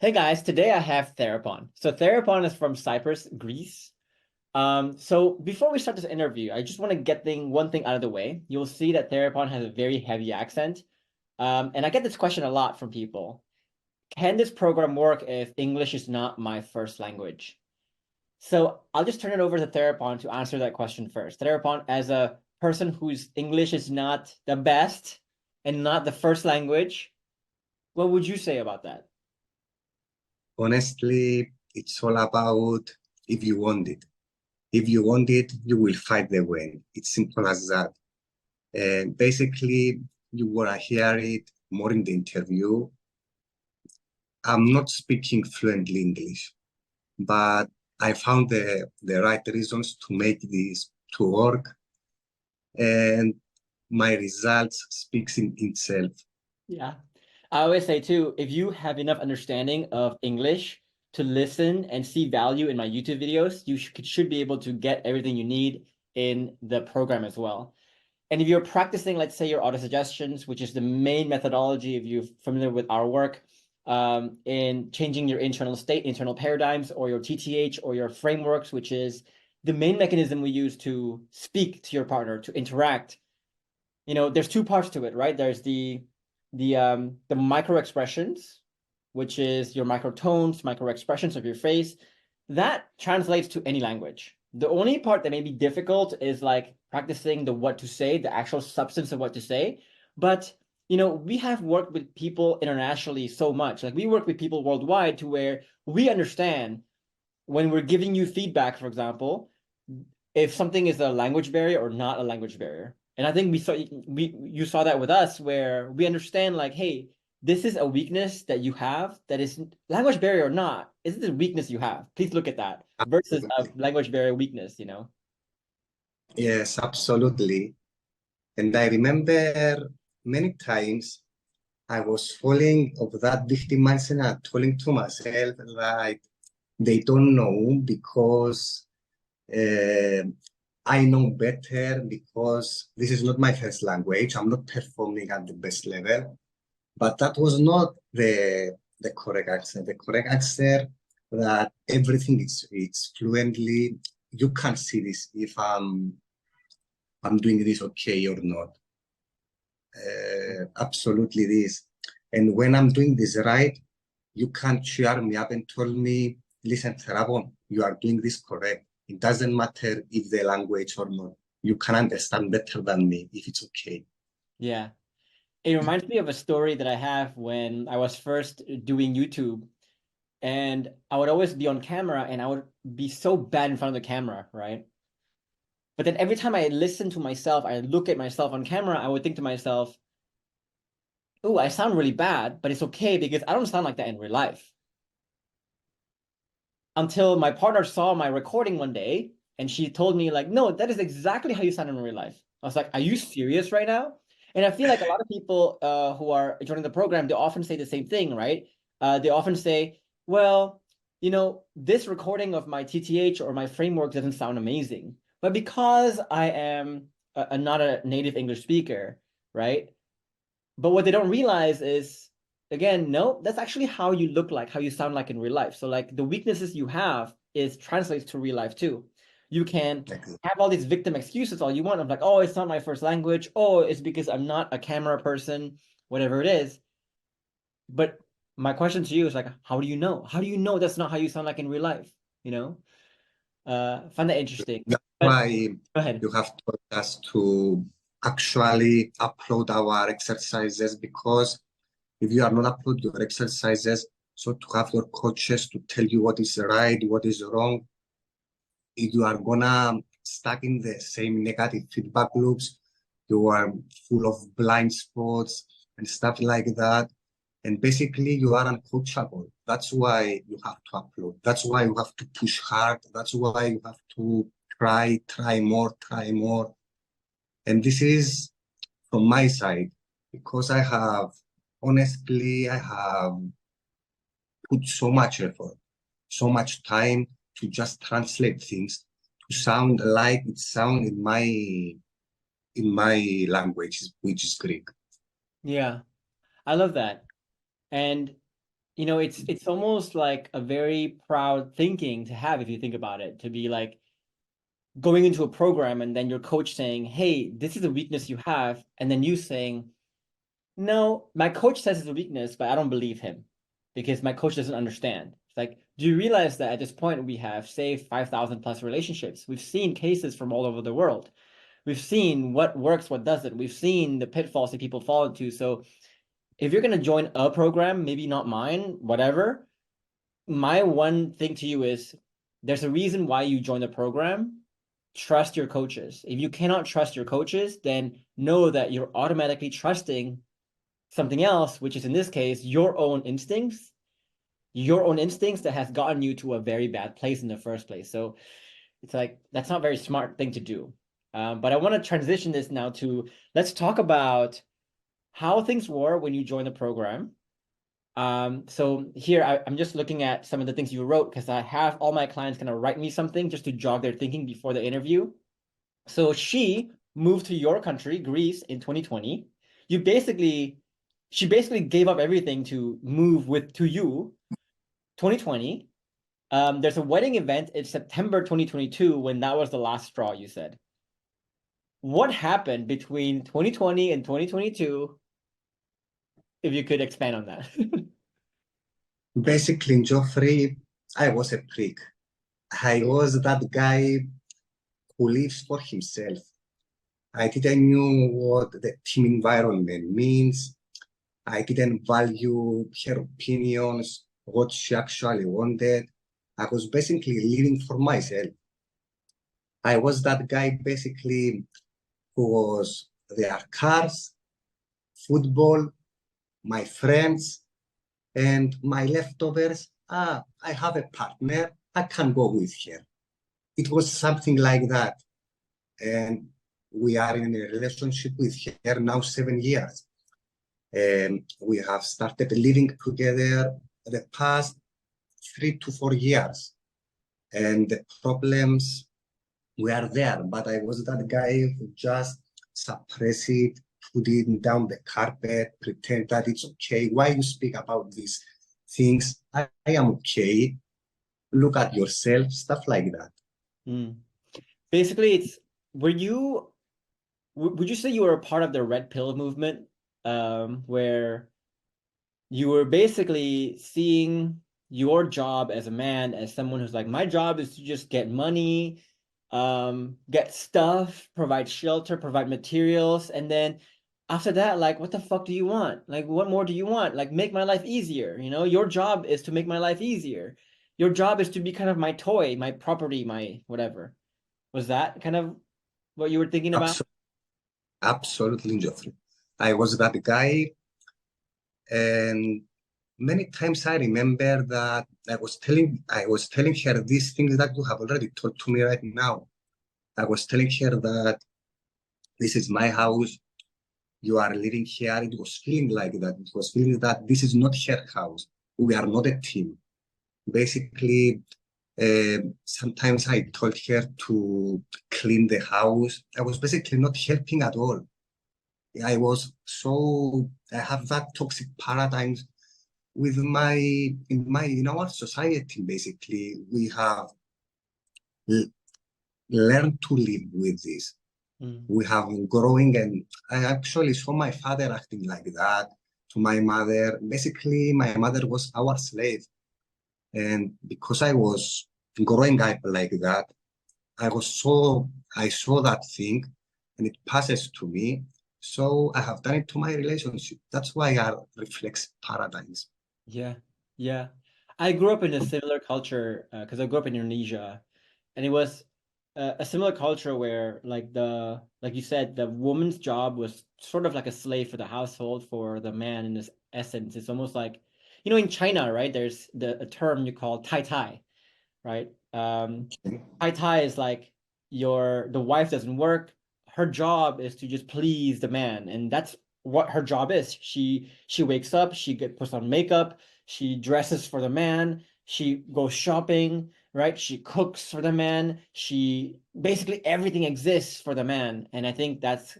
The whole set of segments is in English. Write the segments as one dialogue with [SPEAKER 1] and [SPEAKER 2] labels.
[SPEAKER 1] Hey guys, today I have Therapon. So Therapon is from Cyprus, Greece. So before we start this interview, I just want to get one thing out of the way. You'll see that Therapon has a very heavy accent. And I get this question a lot from people. Can this program work if English is not my first language? So I'll just turn it over to Therapon to answer that question first. Therapon, as a person whose English is not the best and not the first language, what would you say about that?
[SPEAKER 2] Honestly, it's all about if you want it. If you want it, you will find the way. It's simple as that. And basically, you want to hear it more in the interview. I'm not speaking fluently English, but I found the right reasons to make this to work, and my results speaks in itself.
[SPEAKER 1] Yeah. I always say too, if you have enough understanding of English to listen and see value in my YouTube videos, you should be able to get everything you need in the program as well. And if you're practicing, let's say your auto suggestions, which is the main methodology, if you're familiar with our work, in changing your internal state, internal paradigms, or your TTH or your frameworks, which is the main mechanism we use to speak to your partner, to interact. There's two parts to it, right? There's the micro expressions, which is your microtones, micro expressions of your face. That translates to any language. The only part that may be difficult is like practicing the what to say, the actual substance of what to say. But we have worked with people internationally so much. Like we work with people worldwide to where we understand when we're giving you feedback, for example, if something is a language barrier or not a language barrier. And I think you saw that with us where we understand like, hey, this is a weakness that you have that is language barrier or not. Is it a weakness you have? Please look at that versus a
[SPEAKER 2] Absolutely.
[SPEAKER 1] language barrier weakness.
[SPEAKER 2] Yes, absolutely. And I remember many times I was falling of that victim mindset and telling to myself like they don't know because uh, I know better because this is not my first language. I'm not performing at the best level. But that was not the correct answer. The correct answer that everything is it's fluently. You can see this if I'm doing this okay or not. Absolutely this. And when I'm doing this right, you can cheer me up and tell me, listen, Terabon, you are doing this correct. It doesn't matter if the language or not. You can understand better than me if it's okay.
[SPEAKER 1] Yeah. It reminds me of a story that I have when I was first doing YouTube, and I would always be on camera and I would be so bad in front of the camera, right? But then every time I listen to myself, I look at myself on camera, I would think to myself, oh, I sound really bad, but it's okay because I don't sound like that in real life. Until my partner saw my recording one day and she told me, like, no, that is exactly how you sound in real life. I was like, are you serious right now? And I feel like a lot of people who are joining the program, they often say the same thing, right? They often say, well, this recording of my TTH or my framework doesn't sound amazing. But because I am not a native English speaker, right? But what they don't realize is, again, no, that's actually how you look like, how you sound like in real life. So like the weaknesses you have is translates to real life too. You can have all these victim excuses all you want. I'm like, oh, it's not my first language. Oh, it's because I'm not a camera person, whatever it is. But my question to you is like, how do you know? How do you know that's not how you sound like in real life? You know? Find that interesting.
[SPEAKER 2] That's
[SPEAKER 1] But
[SPEAKER 2] why
[SPEAKER 1] go ahead.
[SPEAKER 2] you have taught us to actually upload our exercises because if you are not upload your exercises, so to have your coaches to tell you what is right, what is wrong, if you are gonna stuck in the same negative feedback loops, you are full of blind spots and stuff like that. And basically you are uncoachable. That's why you have to upload. That's why you have to push hard. That's why you have to try more, try more. And this is from my side, because I have put so much effort, so much time to just translate things to sound like it sound in my language, which is Greek.
[SPEAKER 1] Yeah, I love that. And you know, it's almost like a very proud thinking to have if you think about it, to be like going into a program and then your coach saying, "Hey, this is a weakness you have," and then you saying, "No, my coach says it's a weakness, but I don't believe him because my coach doesn't understand." It's like, do you realize that at this point we have saved 5,000 plus relationships? We've seen cases from all over the world. We've seen what works, what doesn't. We've seen the pitfalls that people fall into. So if you're going to join a program, maybe not mine, whatever, my one thing to you is there's a reason why you join the program. Trust your coaches. If you cannot trust your coaches, then know that you're automatically trusting something else, which is in this case, your own instincts that has gotten you to a very bad place in the first place. So it's like, that's not a very smart thing to do. But I want to transition this now to, let's talk about how things were when you joined the program. So here I'm just looking at some of the things you wrote because I have all my clients kind of write me something just to jog their thinking before the interview. So she moved to your country, Greece, in 2020. You basically, she basically gave up everything to move with to you, 2020. There's a wedding event in September 2022 when that was the last straw, you said. What happened between 2020 and 2022, if you could expand on that?
[SPEAKER 2] Basically, in Geoffrey, I was a prick. I was that guy who lives for himself. I didn't know what the team environment means. I didn't value her opinions, what she actually wanted. I was basically living for myself. I was that guy basically who was their cars, football, my friends, and my leftovers. Ah, I have a partner. I can go with her. It was something like that. And we are in a relationship with her now 7 years. We have started living together the past 3 to 4 years. And the problems were there, but I was that guy who just suppress it, put it down the carpet, pretend that it's okay. Why you speak about these things? I am okay. Look at yourself, stuff like that.
[SPEAKER 1] Mm. Basically, it's were you would you say you were a part of the red pill movement, where you were basically seeing your job as a man as someone who's like, my job is to just get money, get stuff, provide shelter, provide materials, and then after that, like, what the fuck do you want? Like, what more do you want? Like, make my life easier. You know, your job is to make my life easier. Your job is to be kind of my toy, my property, my whatever. Was that kind of what you were thinking about?
[SPEAKER 2] Absolutely, absolutely, Geoffrey. I was that guy, and many times I remember that I was telling her these things that you have already told to me right now. I was telling her that this is my house, you are living here. It was feeling like that. It was feeling that this is not her house. We are not a team. Basically, sometimes I told her to clean the house. I was basically not helping at all. I have that toxic paradigms with in our society. Basically, we have l- learned to live with this.
[SPEAKER 1] Mm.
[SPEAKER 2] We have been growing, and I actually saw my father acting like that to my mother. Basically, my mother was our slave. And because I was growing up like that, I saw that thing and it passes to me. So I have done it to my relationship. That's why I reflex paradigms.
[SPEAKER 1] Yeah, yeah. I grew up in a similar culture because I grew up in Indonesia, and it was a similar culture where, like like you said, the woman's job was sort of like a slave for the household for the man in this essence. It's almost like, you know, in China, right? There's a term you call tai tai, right? Tai tai is like the wife doesn't work. Her job is to just please the man, and that's what her job is. She wakes up, puts on makeup, she dresses for the man, she goes shopping, right? She cooks for the man. She basically everything exists for the man, and I think that's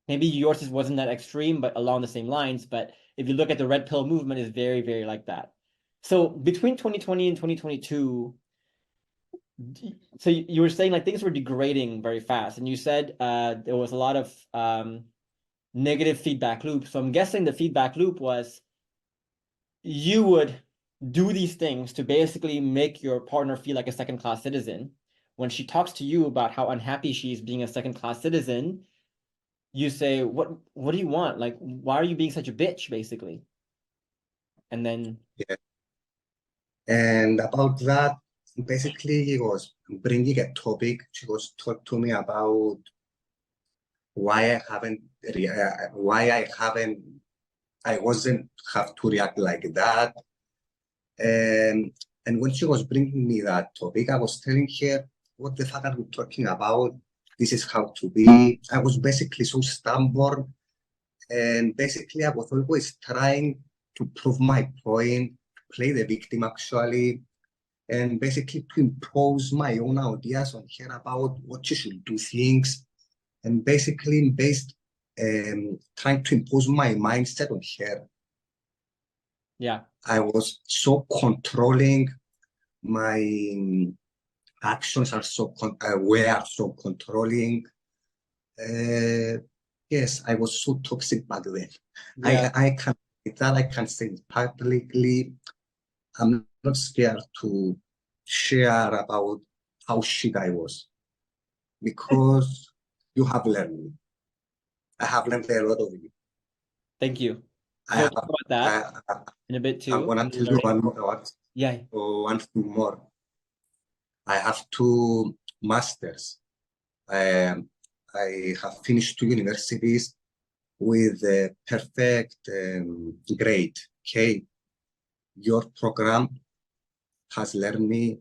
[SPEAKER 1] maybe yours wasn't that extreme, but along the same lines. But if you look at the red pill movement, is very, very like that. So between 2020 and 2022, so you were saying like things were degrading very fast, and you said there was a lot of negative feedback loop. So I'm guessing the feedback loop was you would do these things to basically make your partner feel like a second-class citizen. When she talks to you about how unhappy she is being a second-class citizen, you say, what do you want? Like, why are you being such a bitch, basically? And then
[SPEAKER 2] Yeah. And about that, basically, he was bringing a topic. She was talking to me about why I wasn't have to react like that. And when she was bringing me that topic, I was telling her, what the fuck are you talking about? This is how to be. I was basically so stubborn. And basically, I was always trying to prove my point, play the victim actually, and basically to impose my own ideas on her about what she should do things, and basically trying to impose my mindset on her.
[SPEAKER 1] yeah,
[SPEAKER 2] I was so controlling. My actions are were so controlling. Yes, I was so toxic back then.
[SPEAKER 1] yeah.
[SPEAKER 2] I can say it publicly. I'm not scared to share about how shit I was, because you have learned me. I have learned a lot of you.
[SPEAKER 1] Thank you.
[SPEAKER 2] I
[SPEAKER 1] We'll
[SPEAKER 2] have.
[SPEAKER 1] talk about that in a bit
[SPEAKER 2] I'm
[SPEAKER 1] too.
[SPEAKER 2] gonna
[SPEAKER 1] And
[SPEAKER 2] tell you
[SPEAKER 1] learning. Yeah.
[SPEAKER 2] one thing more. I have two masters. Um, I have finished two universities with a perfect grade. Okay, your program has learned me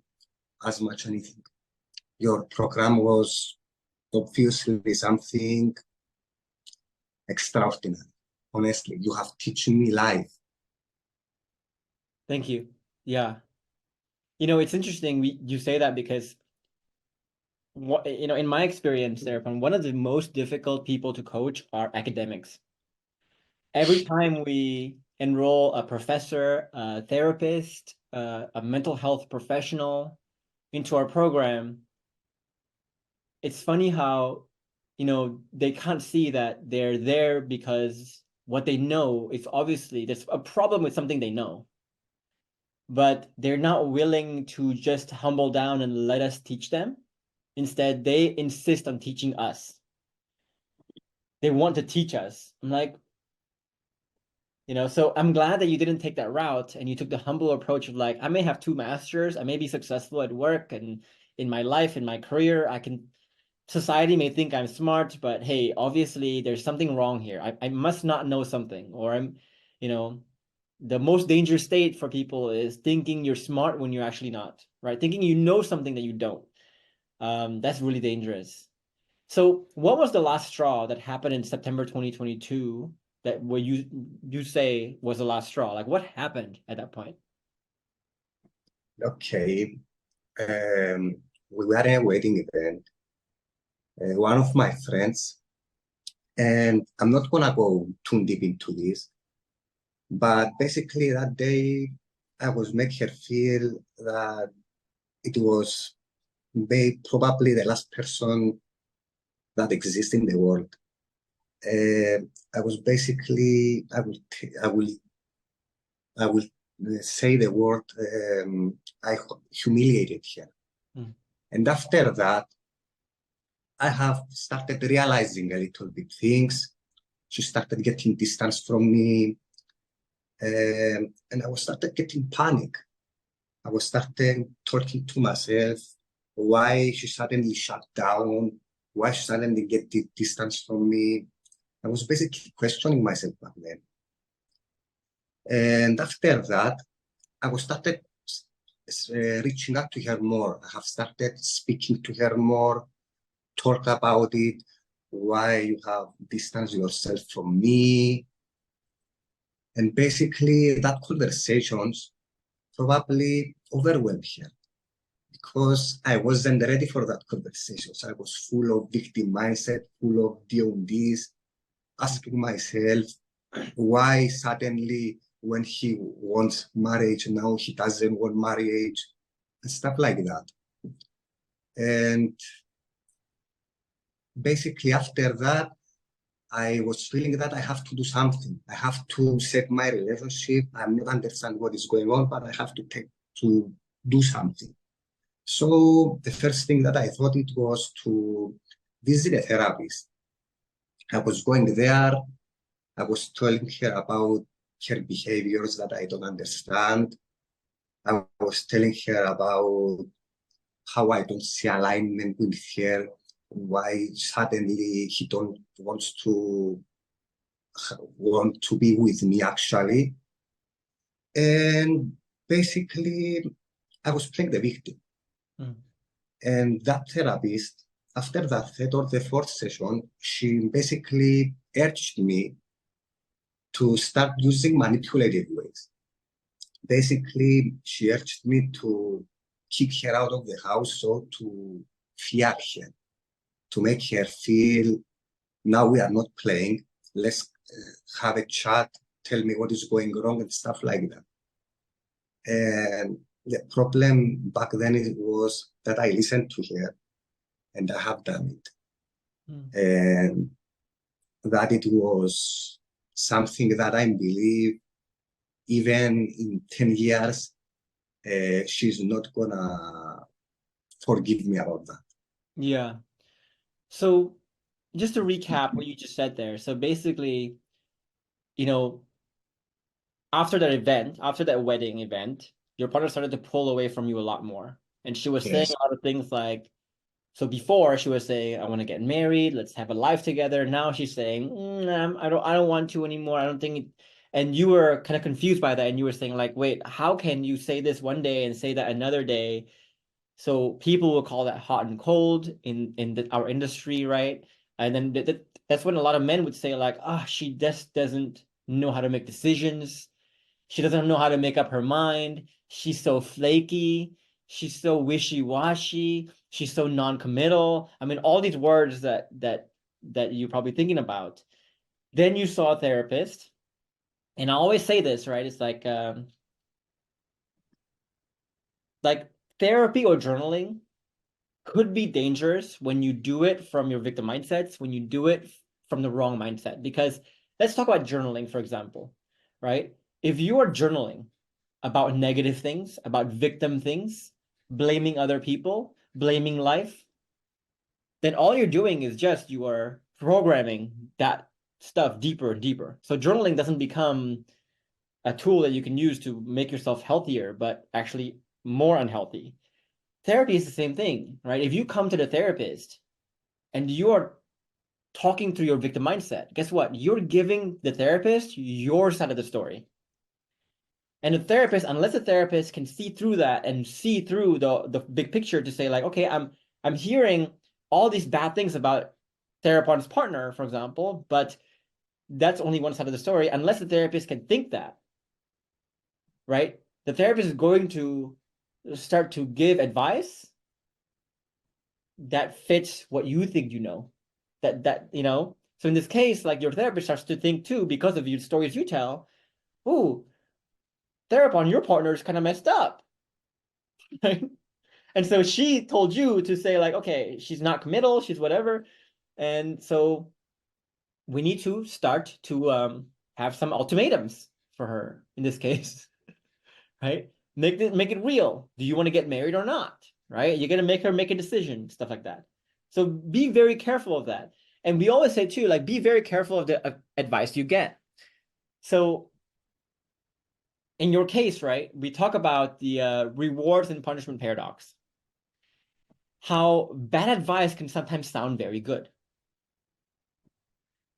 [SPEAKER 2] as much anything. Your program was obviously something extraordinary. Honestly, you have teaching me life.
[SPEAKER 1] Thank you. Yeah. It's interesting you say that because in my experience, Serapon, one of the most difficult people to coach are academics. Every time we enroll a professor, a therapist, a mental health professional into our program, it's funny how, they can't see that they're there because what they know is obviously there's a problem with something they know, but they're not willing to just humble down and let us teach them. Instead, they insist on teaching us. They want to teach us. I'm like, so I'm glad that you didn't take that route and you took the humble approach of like, I may have two masters, I may be successful at work and in my life, in my career, society may think I'm smart, but hey, obviously there's something wrong here. I must not know something, or the most dangerous state for people is thinking you're smart when you're actually not, right? Thinking you know something that you don't. That's really dangerous. So what was the last straw that happened in September 2022 that where you say was the last straw? Like what happened at that point?
[SPEAKER 2] Okay, we were in a wedding event. One of my friends, and I'm not gonna go too deep into this, but basically that day I was make her feel that it was probably the last person that exists in the world. I was basically, I will say the word, I humiliated her.
[SPEAKER 1] Mm.
[SPEAKER 2] And after that, I have started realizing a little bit things. She started getting distance from me, and I was started getting panic. I was starting talking to myself, why she suddenly shut down, why she suddenly get distance from me. I was basically questioning myself back then. And after that, I was started reaching out to her more. I have started speaking to her more, talk about it, why you have distanced yourself from me. And basically that conversations probably overwhelmed her because I wasn't ready for that conversation. So I was full of victim mindset, full of doing this, asking myself, why suddenly when he wants marriage, now he doesn't want marriage, and stuff like that. And basically after that, I was feeling that I have to do something. I have to set my relationship. I'm not understanding what is going on, but I have to do something. So the first thing that I thought it was to visit a therapist. I was going there. I was telling her about her behaviors that I don't understand. I was telling her about how I don't see alignment with her, why suddenly he don't want to be with me actually. And basically, I was playing the victim.
[SPEAKER 1] Mm.
[SPEAKER 2] And that therapist, after that third or the fourth session, she basically urged me to start using manipulative ways. Basically, she urged me to kick her out of the house, so to fear her, to make her feel, now we are not playing, let's have a chat, tell me what is going wrong and stuff like that. And the problem back then was that I listened to her and I have done it. And that it was something that I believe even in 10 years, she's not gonna forgive me about that.
[SPEAKER 1] Yeah. So just to recap what you just said there. So basically, you know, after that event, after that wedding event, your partner started to pull away from you a lot more. And she was saying
[SPEAKER 2] Yes.
[SPEAKER 1] a lot of things like, so before she was saying, I want to get married, let's have a life together. Now she's saying, I don't want to anymore. I don't think it... And you were kind of confused by that. And you were saying like, wait, how can you say this one day and say that another day? So people will call that hot and cold in our industry, right? And then that's when a lot of men would say like, she just doesn't know how to make decisions. She doesn't know how to make up her mind. She's so flaky. She's so wishy-washy. She's so non-committal. I mean, all these words that you're probably thinking about. Then you saw a therapist, and I always say this, right? It's like therapy or journaling could be dangerous when you do it from your victim mindsets, when you do it from the wrong mindset. Because let's talk about journaling, for example, right? If you are journaling about negative things, about victim things, blaming other people, blaming life, then all you're doing is just you are programming that stuff deeper and deeper. So journaling doesn't become a tool that you can use to make yourself healthier, but actually more unhealthy. Therapy is the same thing, right? If you come to the therapist and you are talking through your victim mindset, guess what? You're giving the therapist your side of the story. And the therapist, unless the therapist can see through that and see through the big picture to say like, okay, I'm hearing all these bad things about Therapon's partner, for example, but that's only one side of the story. Unless the therapist can think that, right? The therapist is going to start to give advice that fits what you think you know. So in this case, like your therapist starts to think too, because of your stories you tell, ooh, Therapon, your partner is kind of messed up. Right? And so she told you to say like, okay, she's not committal, she's whatever. And so we need to start to have some ultimatums for her in this case, right? Make it real. Do you want to get married or not? Right? You're gonna make her make a decision, stuff like that. So be very careful of that. And we always say too, like, be very careful of the advice you get. So in your case, right, we talk about the rewards and punishment paradox. How bad advice can sometimes sound very good,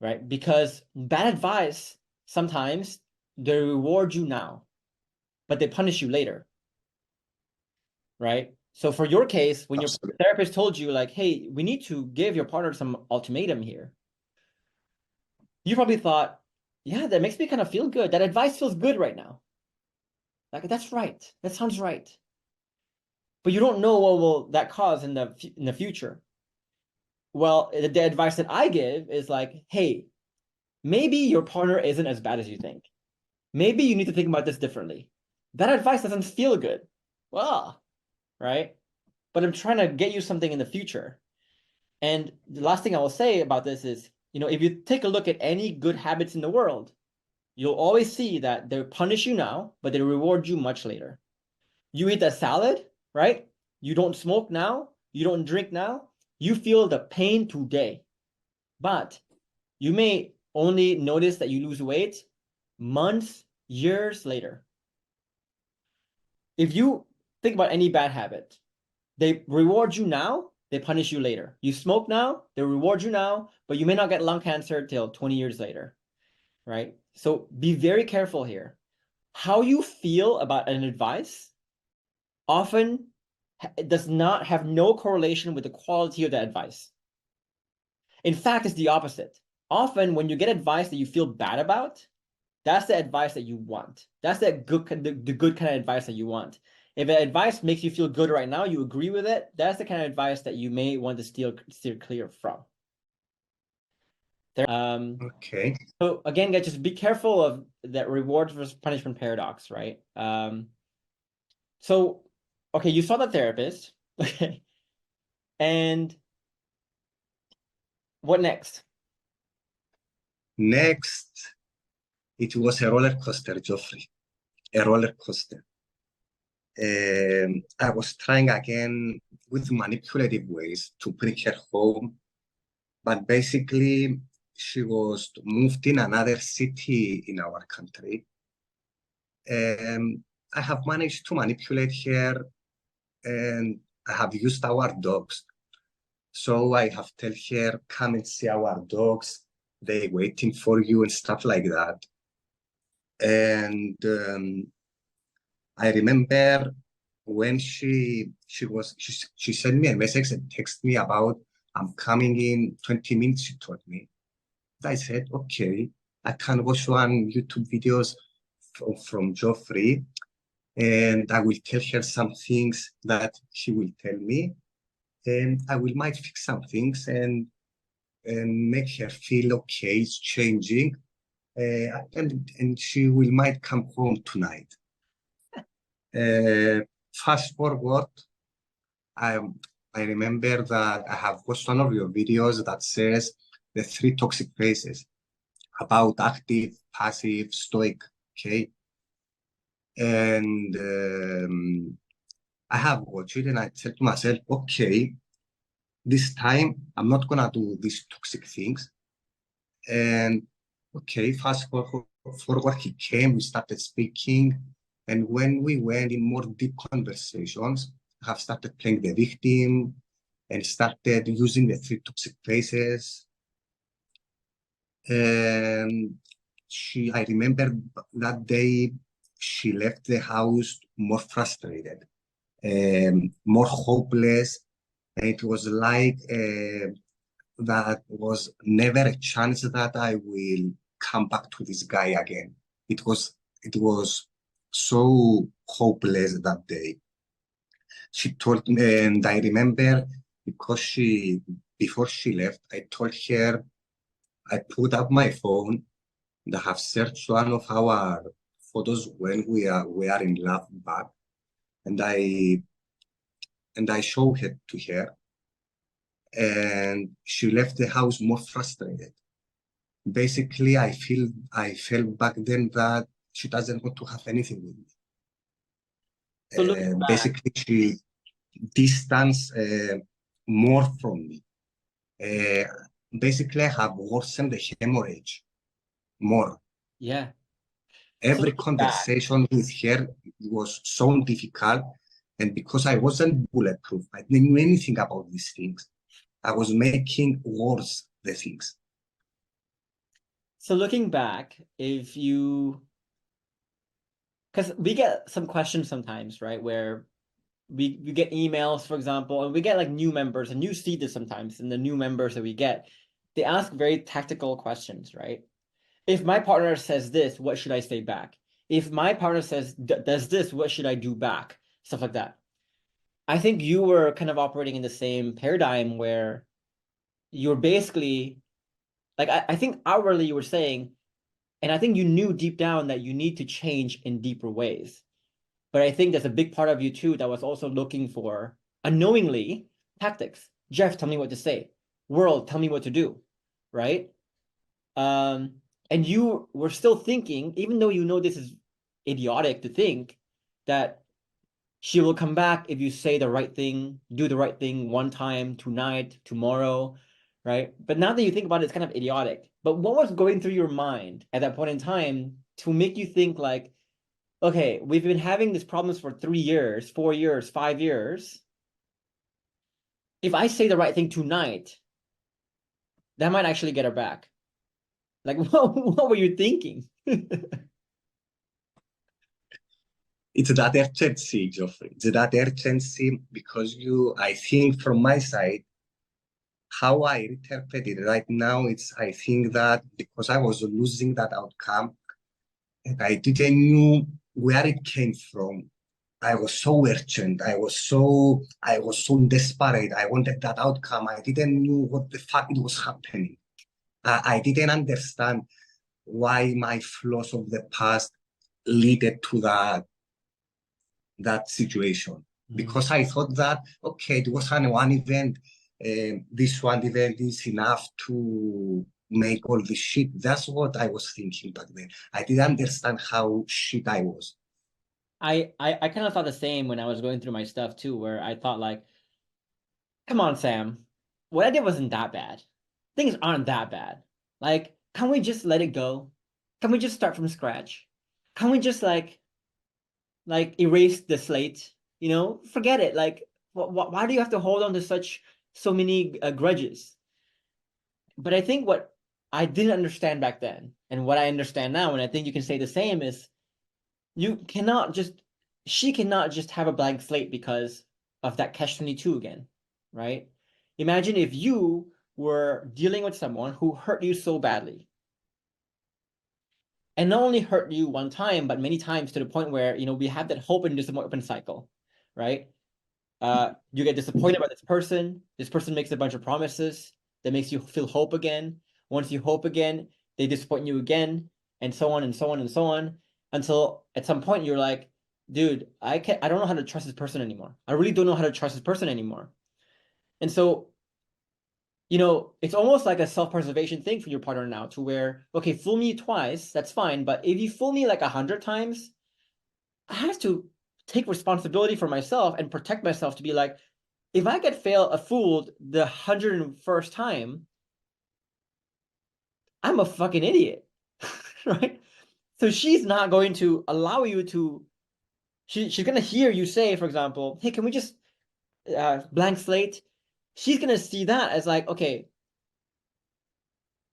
[SPEAKER 1] right? Because bad advice, sometimes they reward you now, but they punish you later, right? So for your case, when your
[SPEAKER 2] Absolutely.
[SPEAKER 1] therapist told you like, hey, we need to give your partner some ultimatum here, you probably thought, yeah, that makes me kind of feel good. That advice feels good right now. Like, that's right. That sounds right. But you don't know what will that cause in the future. Well, the advice that I give is like, hey, maybe your partner isn't as bad as you think. maybe you need to think about this differently. That advice doesn't feel good. Well, right? But I'm trying to get you something in the future. And the last thing I will say about this is, if you take a look at any good habits in the world, you'll always see that they punish you now, but they reward you much later. You eat a salad, right? You don't smoke now, you don't drink now, you feel the pain today. But you may only notice that you lose weight months, years later. If you think about any bad habit, they reward you now, they punish you later. You smoke now, they reward you now, but you may not get lung cancer till 20 years later, right? So be very careful here. How you feel about an advice often does not have no correlation with the quality of that advice. In fact, it's the opposite. Often when you get advice that you feel bad about, that's the advice that you want. That's the good kind of advice that you want. If the advice makes you feel good right now, you agree with it, that's the kind of advice that you may want to steer clear from.
[SPEAKER 2] Okay.
[SPEAKER 1] So again, guys, just be careful of that reward versus punishment paradox, right? So, okay, you saw the therapist, okay, and what next?
[SPEAKER 2] Next, it was a roller coaster, Geoffrey. A roller coaster. I was trying again with manipulative ways to bring her home, but basically she was moved in another city in our country. I have managed to manipulate her, and I have used our dogs. So I have tell her, come and see our dogs. They waiting for you and stuff like that. And I remember when she sent me a message and texted me about I'm coming in 20 minutes, she told me. I said, okay, I can watch one YouTube videos from Geoffrey, and I will tell her some things that she will tell me, and I will might fix some things and make her feel okay, it's changing, and she will might come home tonight. Fast forward, I remember that I have watched one of your videos that says the 3 toxic phases about active, passive, stoic, okay? And I have watched it and I said to myself, okay, this time I'm not gonna do these toxic things. And okay, fast forward, he came, we started speaking. And when we went in more deep conversations, I have started playing the victim and started using the 3 toxic phases. I remember that day she left the house more frustrated, more hopeless. And it was like that was never a chance that I will come back to this guy again. It was so hopeless that day. She told me, and I remember because before she left, I told her, I put up my phone and I have searched one of our photos when we are in love back, and I showed it to her, and she left the house more frustrated. Basically, I felt back then that she doesn't want to have anything with me.
[SPEAKER 1] So looking back,
[SPEAKER 2] Basically, she distanced more from me. Basically, I have worsened the hemorrhage more.
[SPEAKER 1] yeah. So
[SPEAKER 2] Every
[SPEAKER 1] looking back,
[SPEAKER 2] conversation with her was so difficult. And because I wasn't bulletproof, I didn't know anything about these things. I was making worse the things.
[SPEAKER 1] if you, because we get some questions sometimes, right, where we get emails, for example, and we get like new members, and you see this sometimes in the new members that we get. They ask very tactical questions, right? If my partner says this, what should I say back? If my partner says does this, what should I do back? Stuff like that. I think you were kind of operating in the same paradigm where you're basically like I think outwardly you were saying And I think you knew deep down that you need to change in deeper ways. But I think there's a big part of you too that was also looking for, unknowingly, tactics. Jeff, tell me what to say. World, tell me what to do, right? And you were still thinking, even though you know this is idiotic to think, that she will come back if you say the right thing, do the right thing one time, tonight, tomorrow, right? But now that you think about it, it's kind of idiotic. But what was going through your mind at that point in time to make you think like, okay, we've been having these problems for 3 years, 4 years, 5 years. If I say the right thing tonight, that might actually get her back. Like, what were you thinking?
[SPEAKER 2] It's that urgency, Geoffrey. It's that urgency because I think from my side, how I interpret it right now, I think that because I was losing that outcome, and I didn't know where it came from. I was so urgent. I was so desperate. I wanted that outcome. I didn't know what the fuck it was happening. I didn't understand why my flaws of the past led to that situation. Because I thought that, okay, it was one event. This one event is enough to make all this shit. That's what I was thinking back then. I didn't understand how shit I was.
[SPEAKER 1] I kind of thought the same when I was going through my stuff too, where I thought like, come on, Sam, what I did wasn't that bad. Things aren't that bad. Like, can we just let it go? Can we just start from scratch? Can we just like erase the slate? You know, forget it. Like, why do you have to hold on to so many grudges? But I think what I didn't understand back then, and what I understand now, and I think you can say the same, is she cannot just have a blank slate because of that catch-22 again, right? Imagine if you were dealing with someone who hurt you so badly. And not only hurt you one time, but many times to the point where, we have that hope and disappointment cycle, right? You get disappointed by this person. This person makes a bunch of promises that makes you feel hope again. Once you hope again, they disappoint you again, and so on and so on and so on, until at some point you're like, dude, I don't know how to trust this person anymore. I really don't know how to trust this person anymore. And so, it's almost like a self-preservation thing for your partner now, to where, okay, fool me twice, that's fine, but if you fool me like 100 times, I have to take responsibility for myself and protect myself to be like, if I get fooled the 101st time, I'm a fucking idiot, right? So she's not going to allow you to. She's gonna hear you say, for example, "Hey, can we just blank slate?" She's gonna see that as like, okay,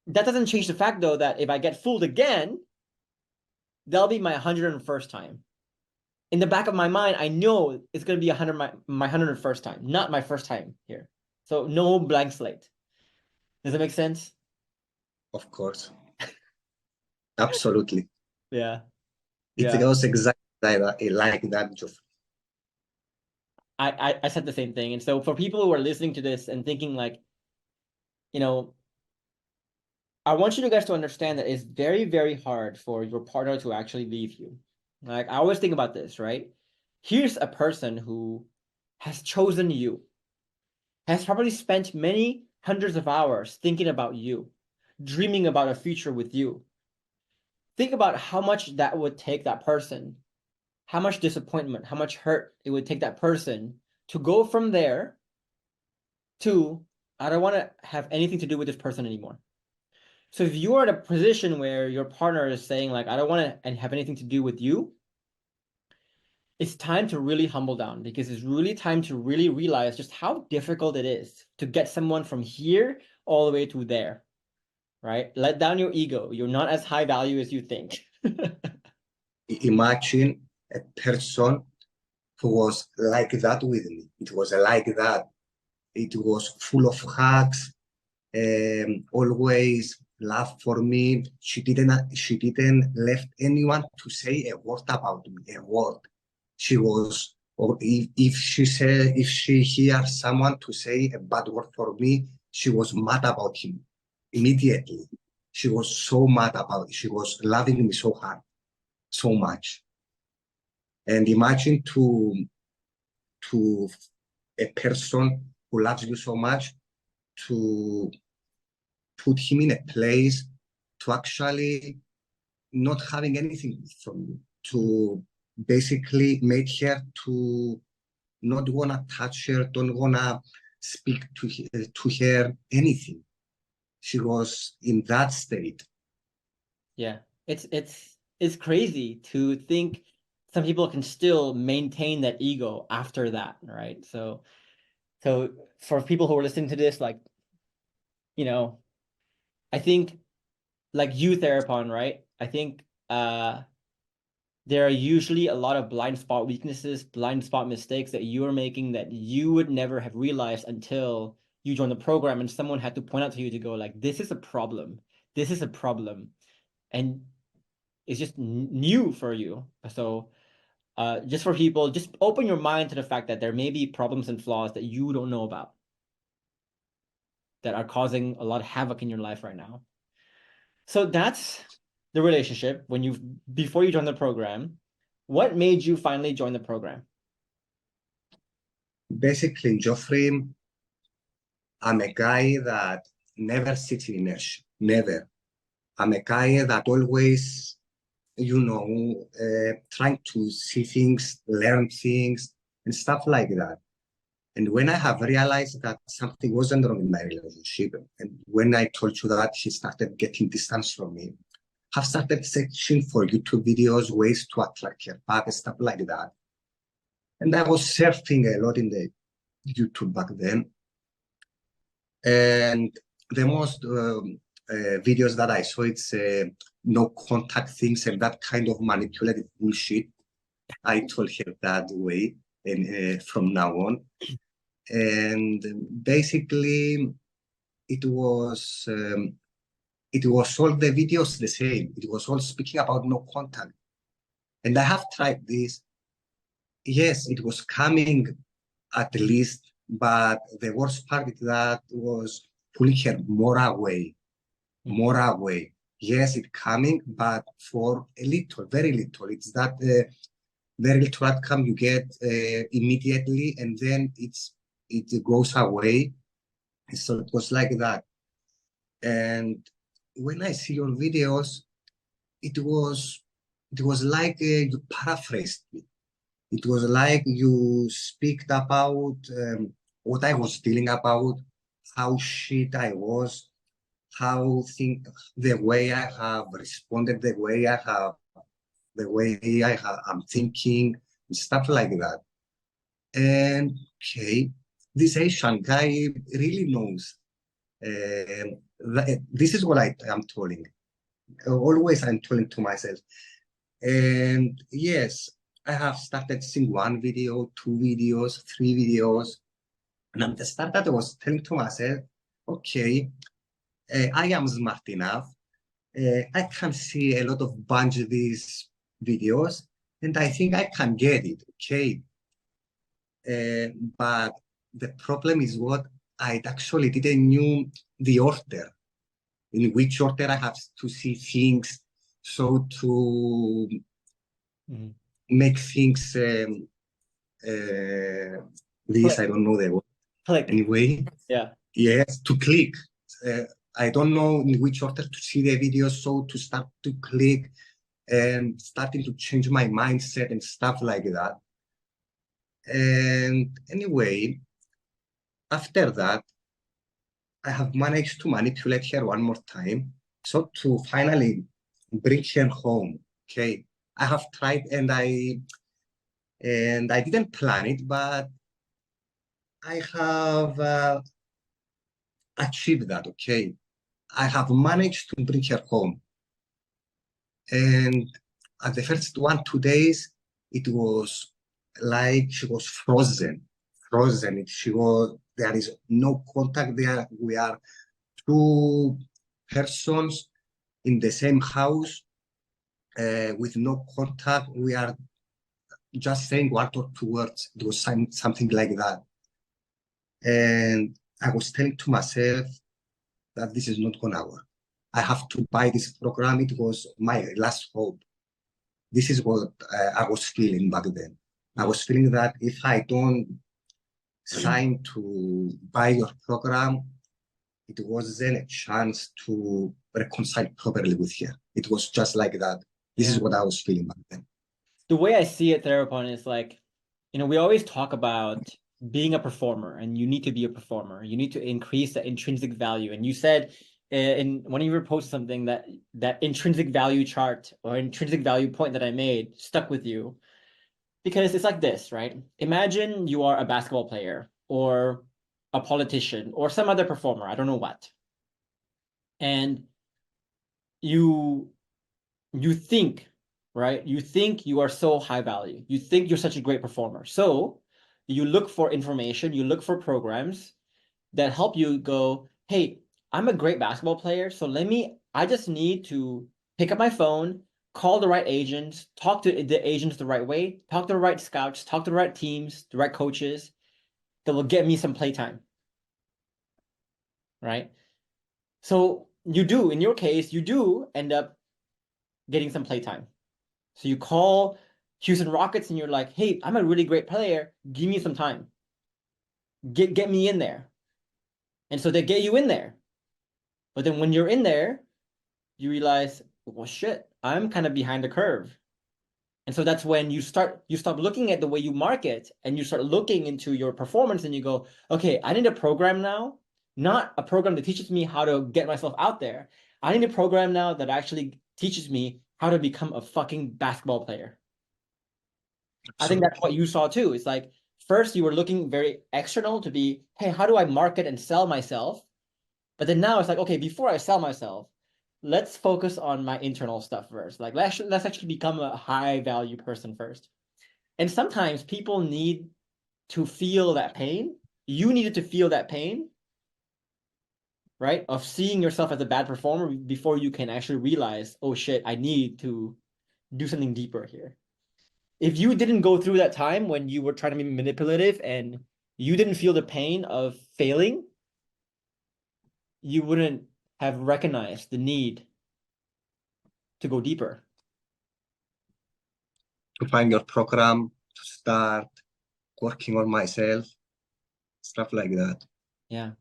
[SPEAKER 1] that doesn't change the fact though that if I get fooled again, that'll be my 101st time. In the back of my mind, I know it's gonna be my 101st time, not my first time here. So no blank slate. Does that make sense?
[SPEAKER 2] Of course. Absolutely.
[SPEAKER 1] Yeah.
[SPEAKER 2] It
[SPEAKER 1] Yeah.
[SPEAKER 2] goes exactly like that, Geoffrey.
[SPEAKER 1] I said the same thing. And so for people who are listening to this and thinking like, I want you guys to understand that it's very, very hard for your partner to actually leave you. Like, I always think about this, right? Here's a person who has chosen you, has probably spent many hundreds of hours thinking about you, dreaming about a future with you. Think about how much that would take that person, how much disappointment, how much hurt it would take that person to go from there to, I don't want to have anything to do with this person anymore. So if you are in a position where your partner is saying like, I don't want to have anything to do with you, it's time to really humble down, because it's really time to really realize just how difficult it is to get someone from here all the way to there, right? Let down your ego. You're not as high value as you think.
[SPEAKER 2] Imagine a person who was like that with me. It was like that. It was full of hugs, always love for me. She didn't left anyone to say a word about me, a word. She was, or if she hears someone to say a bad word for me, she was mad about him immediately. She was so mad about it. She was loving me so hard, so much. And imagine to a person who loves you so much, to put him in a place to actually not having anything from you, to basically make her to not wanna touch her, don't wanna speak to her anything. She was in that state.
[SPEAKER 1] Yeah, it's crazy to think some people can still maintain that ego after that, right? So for people who are listening to this, like, you know, I think like you, Therapon, right? I think there are usually a lot of blind spot weaknesses, blind spot mistakes that you are making that you would never have realized until you joined the program and someone had to point out to you to go like, this is a problem. This is a problem. And it's just new for you. So just for people, just open your mind to the fact that there may be problems and flaws that you don't know about that are causing a lot of havoc in your life right now. So that's the relationship before you joined the program. What made you finally join the program?
[SPEAKER 2] Basically, Geoffrey, I'm a guy that never sits in inertia, never. I'm a guy that always, trying to see things, learn things, and stuff like that. And when I have realized that something wasn't wrong in my relationship, and when I told you that she started getting distance from me, I've started searching for YouTube videos, ways to attract her back, and stuff like that. And I was surfing a lot in the YouTube back then. And the most videos that I saw, it's no contact things and that kind of manipulative bullshit. I told her that way and from now on. And basically, it was all the videos the same. It was all speaking about no contact. And I have tried this. Yes, it was coming at least, but the worst part is that was pulling her more away, more away. Yes, it's coming, but for a little, very little. It's that very little outcome you get immediately, and then it goes away. So it was like that. And when I see your videos, it was like you paraphrased me. It was like you speak about what I was feeling about, how shit I was, the way I have responded, the way I'm thinking, stuff like that. And okay, this Asian guy really knows. This is what I'm telling. Always I'm telling to myself. And yes, I have started seeing one video, two videos, three videos. And at the start I was telling to myself, okay, I am smart enough. I can see a lot of bunch of these videos, and I think I can get it, okay? But the problem is what I actually didn't knew the order, in which order I have to see things, so to make things this, I don't know the word.
[SPEAKER 1] Click.
[SPEAKER 2] Anyway,
[SPEAKER 1] yeah.
[SPEAKER 2] Yes, to click. I don't know in which order to see the video, so to start to click and starting to change my mindset and stuff like that. And anyway, after that, I have managed to manipulate her one more time, so to finally bring her home. Okay, I have tried and I didn't plan it, but I have achieved that. Okay, I have managed to bring her home. And at the first 1-2 days, it was like she was frozen. There is no contact there. We are two persons in the same house with no contact. We are just saying one or two words. It was something like that. And I was telling to myself that this is not gonna work. I have to buy this program. It was my last hope. This is what I was feeling back then. I was feeling that if I don't sign to buy your program, it wasn't a chance to reconcile properly with her. It was just like that. This is what I was feeling back then.
[SPEAKER 1] The way I see it, Therapon, is like, we always talk about being a performer, and you need to be a performer. You need to increase the intrinsic value. And you said in one of your posts something that intrinsic value chart or intrinsic value point that I made stuck with you, because it's like this, right? Imagine you are a basketball player or a politician or some other performer, I don't know what. And you think, right? You think you are so high value. You think you're such a great performer. So you look for information, you look for programs that help you go, hey, I'm a great basketball player, so I just need to pick up my phone, call the right agents, talk to the agents the right way, talk to the right scouts, talk to the right teams, the right coaches that will get me some playtime, right? So in your case, you do end up getting some playtime. So you call Houston Rockets and you're like, hey, I'm a really great player. Give me some time. Get me in there. And so they get you in there. But then when you're in there, you realize, well, shit, I'm kind of behind the curve. And so that's when you stop looking at the way you market and you start looking into your performance and you go, okay, I need a program now, not a program that teaches me how to get myself out there. I need a program now that actually teaches me how to become a fucking basketball player. Absolutely. I think that's what you saw too. It's like, first you were looking very external to be, hey, how do I market and sell myself? But then now it's like, okay, before I sell myself, let's focus on my internal stuff first. Like, let's actually become a high value person first. And sometimes people need to feel that pain. You needed to feel that pain, right? Of seeing yourself as a bad performer before you can actually realize, oh shit, I need to do something deeper here. If you didn't go through that time when you were trying to be manipulative and you didn't feel the pain of failing, you wouldn't have recognized the need to go deeper.
[SPEAKER 2] To find your program, to start working on myself, stuff like that.
[SPEAKER 1] Yeah.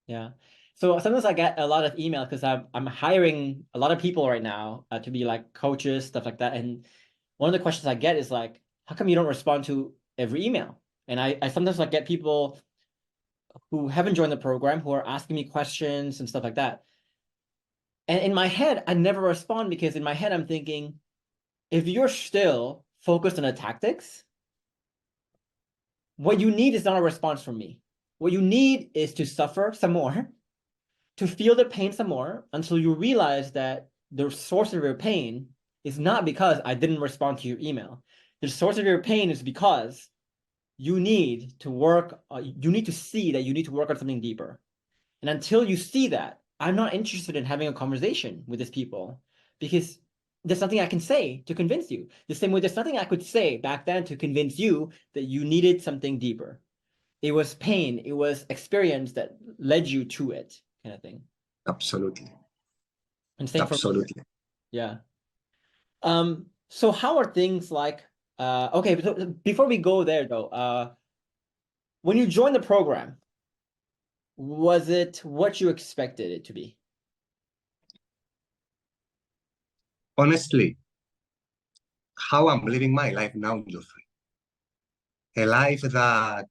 [SPEAKER 1] Yeah. So sometimes I get a lot of emails because I'm hiring a lot of people right now to be like coaches, stuff like that. And one of the questions I get is like, how come you don't respond to every email? And I sometimes like get people who haven't joined the program who are asking me questions and stuff like that. And in my head, I never respond because in my head, I'm thinking, if you're still focused on the tactics, what you need is not a response from me. What you need is to suffer some more, to feel the pain some more until you realize that the source of your pain is not because I didn't respond to your email. The source of your pain is because you need to work, you need to see that you need to work on something deeper. And until you see that, I'm not interested in having a conversation with these people because there's nothing I can say to convince you. The same way there's nothing I could say back then to convince you that you needed something deeper. It was pain, it was experience that led you to it, kind of thing.
[SPEAKER 2] Absolutely.
[SPEAKER 1] And same
[SPEAKER 2] Absolutely.
[SPEAKER 1] for me. Yeah. So how are things like okay, so before we go there though, when you joined the program, was it what you expected it to be?
[SPEAKER 2] Honestly, how I'm living my life now, Geoffrey, a life that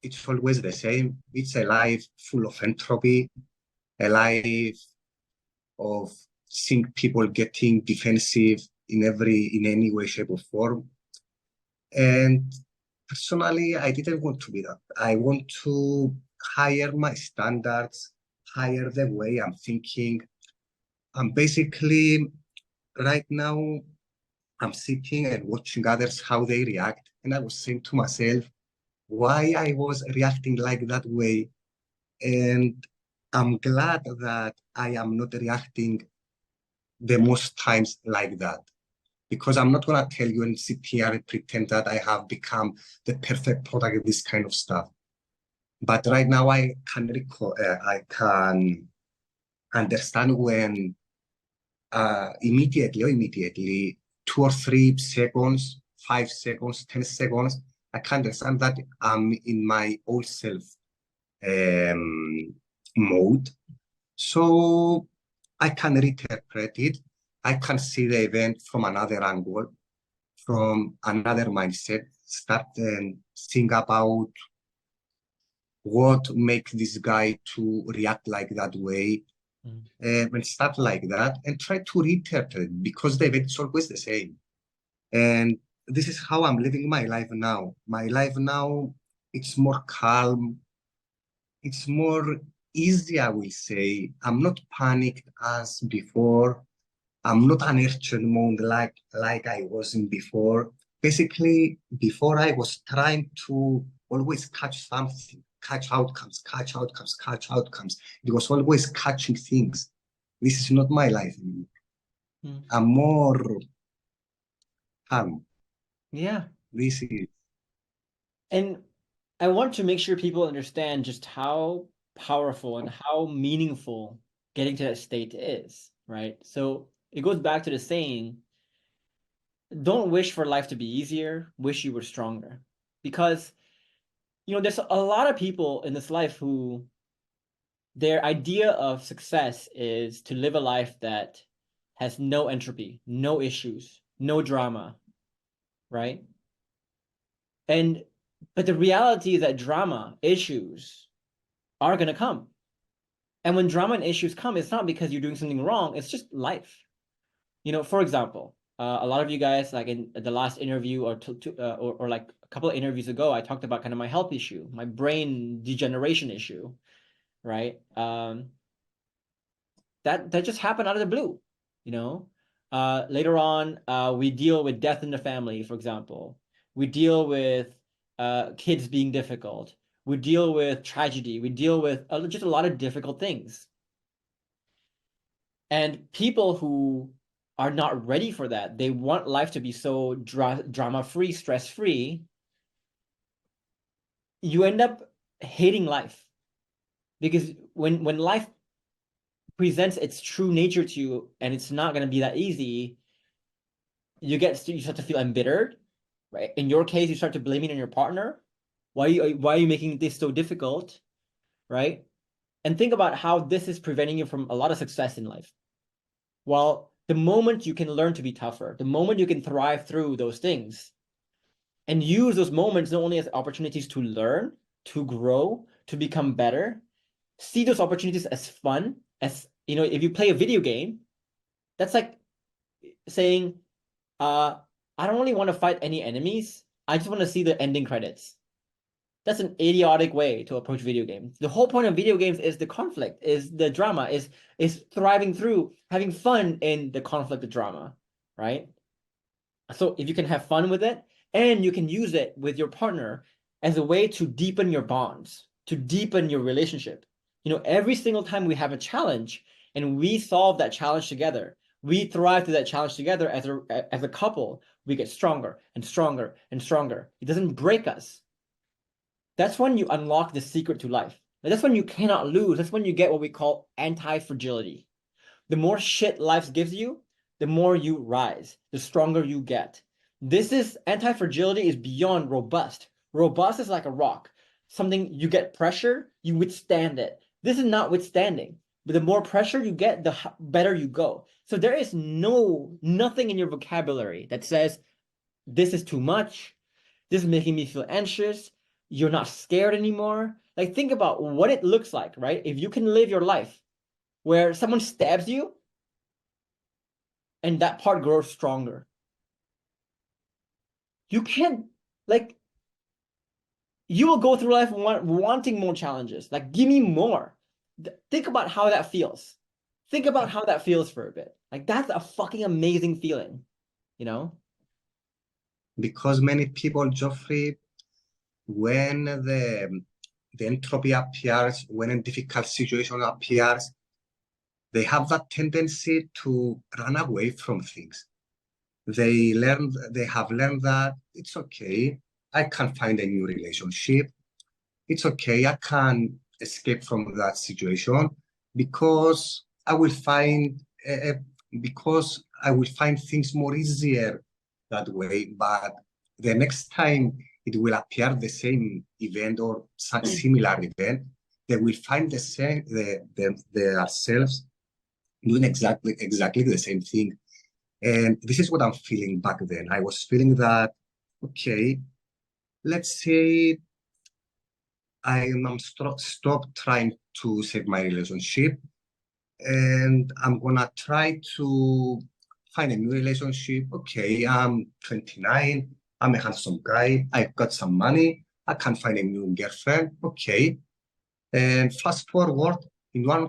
[SPEAKER 2] it's always the same. It's a life full of entropy, a life of seeing people getting defensive in any way, shape, or form. And personally, I didn't want to be that. I want to higher my standards, higher the way I'm thinking. I'm basically right now, I'm sitting and watching others how they react. And I was saying to myself, why I was reacting like that way. And I'm glad that I am not reacting the most times like that. Because I'm not going to tell you and sit here and pretend that I have become the perfect product of this kind of stuff. But right now I can understand when immediately, 2 or 3 seconds, 5 seconds, 10 seconds, I can understand that I'm in my old self mode. So I can reinterpret it. I can see the event from another angle, from another mindset, start and think about what makes this guy to react like that way, and stuff like that, and try to reinterpret because the event is always the same. And this is how I'm living my life now. My life now, it's more calm, it's more easy, I will say. I'm not panicked as before. I'm not an urgent mode like I was in before. Basically, before I was trying to always catch something, catch outcomes, catch outcomes, catch outcomes. It was always catching things. This is not my life anymore. I'm more calm.
[SPEAKER 1] Yeah.
[SPEAKER 2] This is
[SPEAKER 1] And I want to make sure people understand just how powerful and how meaningful getting to that state is, right? So it goes back to the saying, don't wish for life to be easier, wish you were stronger. Because, there's a lot of people in this life who their idea of success is to live a life that has no entropy, no issues, no drama, right? But the reality is that drama, issues are going to come. And when drama and issues come, it's not because you're doing something wrong, it's just life. For example, a lot of you guys, like in the last interview or like a couple of interviews ago, I talked about kind of my health issue, my brain degeneration issue, right? That just happened out of the blue, you know. Later on, we deal with death in the family, for example. We deal with kids being difficult. We deal with tragedy. We deal with just a lot of difficult things. And people who are not ready for that, they want life to be so drama-free, stress-free. You end up hating life because when life presents its true nature to you and it's not going to be that easy, you start to feel embittered, right? In your case, you start to blame it on your partner. Why are you making this so difficult, right? And think about how this is preventing you from a lot of success in life. Well, the moment you can learn to be tougher, the moment you can thrive through those things and use those moments not only as opportunities to learn, to grow, to become better, see those opportunities as fun, as, if you play a video game, that's like saying, I don't really want to fight any enemies. I just want to see the ending credits. That's an idiotic way to approach video games. The whole point of video games is the conflict, is the drama, is thriving through, having fun in the conflict, the drama, right? So if you can have fun with it and you can use it with your partner as a way to deepen your bonds, to deepen your relationship. Every single time we have a challenge and we solve that challenge together, we thrive through that challenge together as a couple, we get stronger and stronger and stronger. It doesn't break us. That's when you unlock the secret to life. That's when you cannot lose. That's when you get what we call anti-fragility. The more shit life gives you, the more you rise, the stronger you get. Anti-fragility is beyond robust. Robust is like a rock. Something you get pressure, you withstand it. This is not withstanding. But the more pressure you get, the better you go. So there is nothing in your vocabulary that says, this is too much. This is making me feel anxious. You're not scared anymore. Like, think about what it looks like, right? If you can live your life where someone stabs you and that part grows stronger. You can't, like, you will go through life wanting more challenges. Like, give me more. Think about how that feels. Think about how that feels for a bit. Like, that's a fucking amazing feeling, you know?
[SPEAKER 2] because many people, Geoffrey, when the entropy appears, when a difficult situation appears, they have that tendency to run away from things. They have learned that it's okay, I can find a new relationship. It's okay, I can escape from that situation because I will find because I will find things more easier that way. But the next time it will appear the same event or similar event, they will find the same themselves doing exactly the same thing. And this is what I'm feeling back then. I was feeling that, okay, let's say I'm stop trying to save my relationship, and I'm gonna try to find a new relationship. Okay, I'm 29, I'm a handsome guy, I've got some money, I can find a new girlfriend. Okay, and fast forward in 1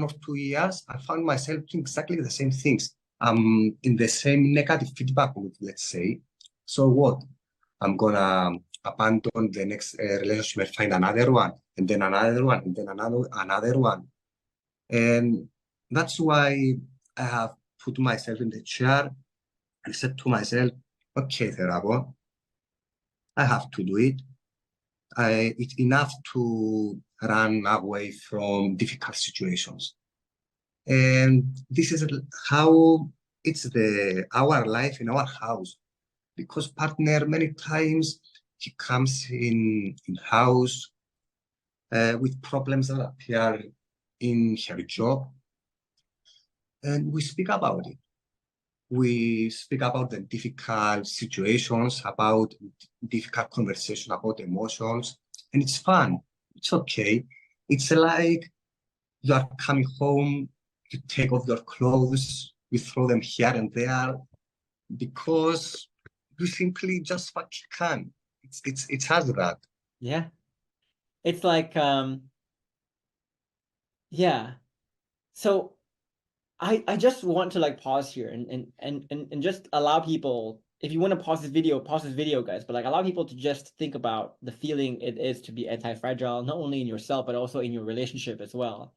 [SPEAKER 2] or 2 years, I found myself doing exactly the same things. I'm in the same negative feedback loop, let's say. So what? I'm gonna abandon the next relationship and find another one, and then another one, and then another one. And that's why I have put myself in the chair and said to myself, okay, Therabo, I have to do it. It's enough to run away from difficult situations. And this is how it's our life in our house. Because partner, many times he comes in house with problems that appear in her job, and we speak about it. We speak about the difficult situations, about difficult conversation, about emotions, and it's fun. It's okay. It's like you are coming home, you take off your clothes, you throw them here and there, because you simply just what you can. It's has that.
[SPEAKER 1] Yeah. It's like, yeah. So I just want to like pause here and just allow people, if you want to pause this video, guys, but like allow people to just think about the feeling it is to be anti-fragile, not only in yourself, but also in your relationship as well.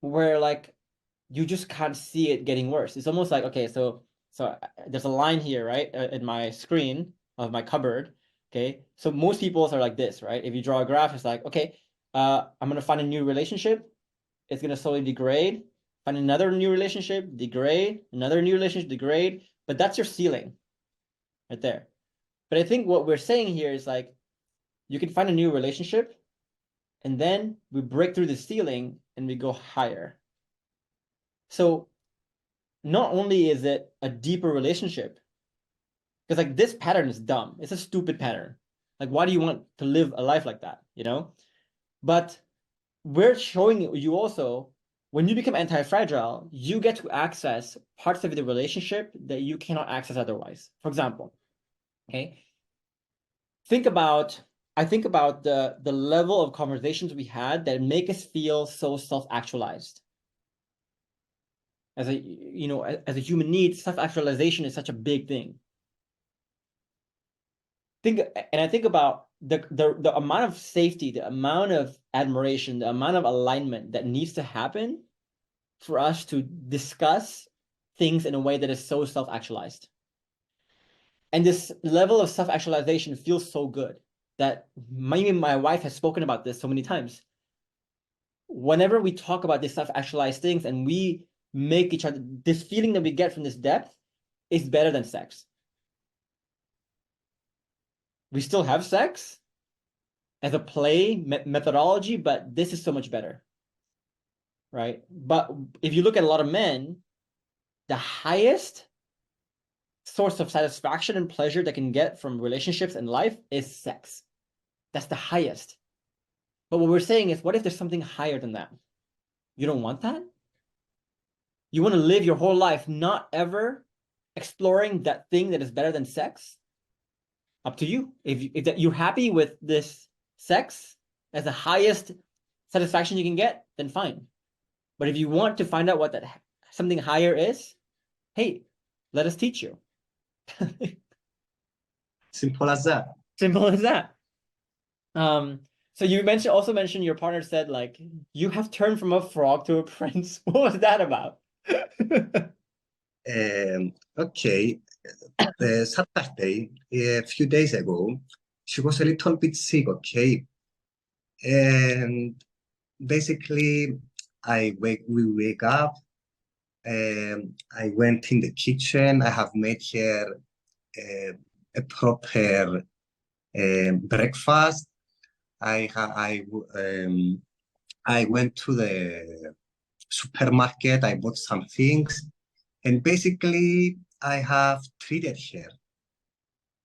[SPEAKER 1] Where like you just can't see it getting worse. It's almost like, okay, so there's a line here, right, in my screen of my cupboard. Okay, so most people's are like this, right? If you draw a graph, it's like, okay, I'm gonna find a new relationship. It's gonna slowly degrade. Find another new relationship, degrade. Another new relationship, degrade. But that's your ceiling, right there. But I think what we're saying here is like, you can find a new relationship, and then we break through the ceiling and we go higher. So not only is it a deeper relationship, because like this pattern is dumb. It's a stupid pattern. Like, why do you want to live a life like that, you know? But we're showing you also, when you become anti-fragile, you get to access parts of the relationship that you cannot access otherwise. For example, okay, I think about the level of conversations we had that make us feel so self-actualized. As a human need, self-actualization is such a big thing. I think about the amount of safety, the amount of admiration, the amount of alignment that needs to happen for us to discuss things in a way that is so self-actualized. And this level of self-actualization feels so good that my wife has spoken about this so many times. Whenever we talk about these self-actualized things and we make each other, this feeling that we get from this depth is better than sex. We still have sex as a play methodology, but this is so much better, right? But if you look at a lot of men, the highest source of satisfaction and pleasure they can get from relationships and life is sex. That's the highest. But what we're saying is, what if there's something higher than that? You don't want that? You want to live your whole life not ever exploring that thing that is better than sex? Up to you. If you're happy with this sex as the highest satisfaction you can get, then fine. But if you want to find out what that something higher is, hey, let us teach you.
[SPEAKER 2] Simple as that.
[SPEAKER 1] Simple as that. So you also mentioned your partner said like you have turned from a frog to a prince. What was that about?
[SPEAKER 2] Okay, Saturday, a few days ago, she was a little bit sick, okay? And basically, we wake up. I went in the kitchen. I have made her a proper breakfast. I went to the supermarket. I bought some things, and basically I have treated her.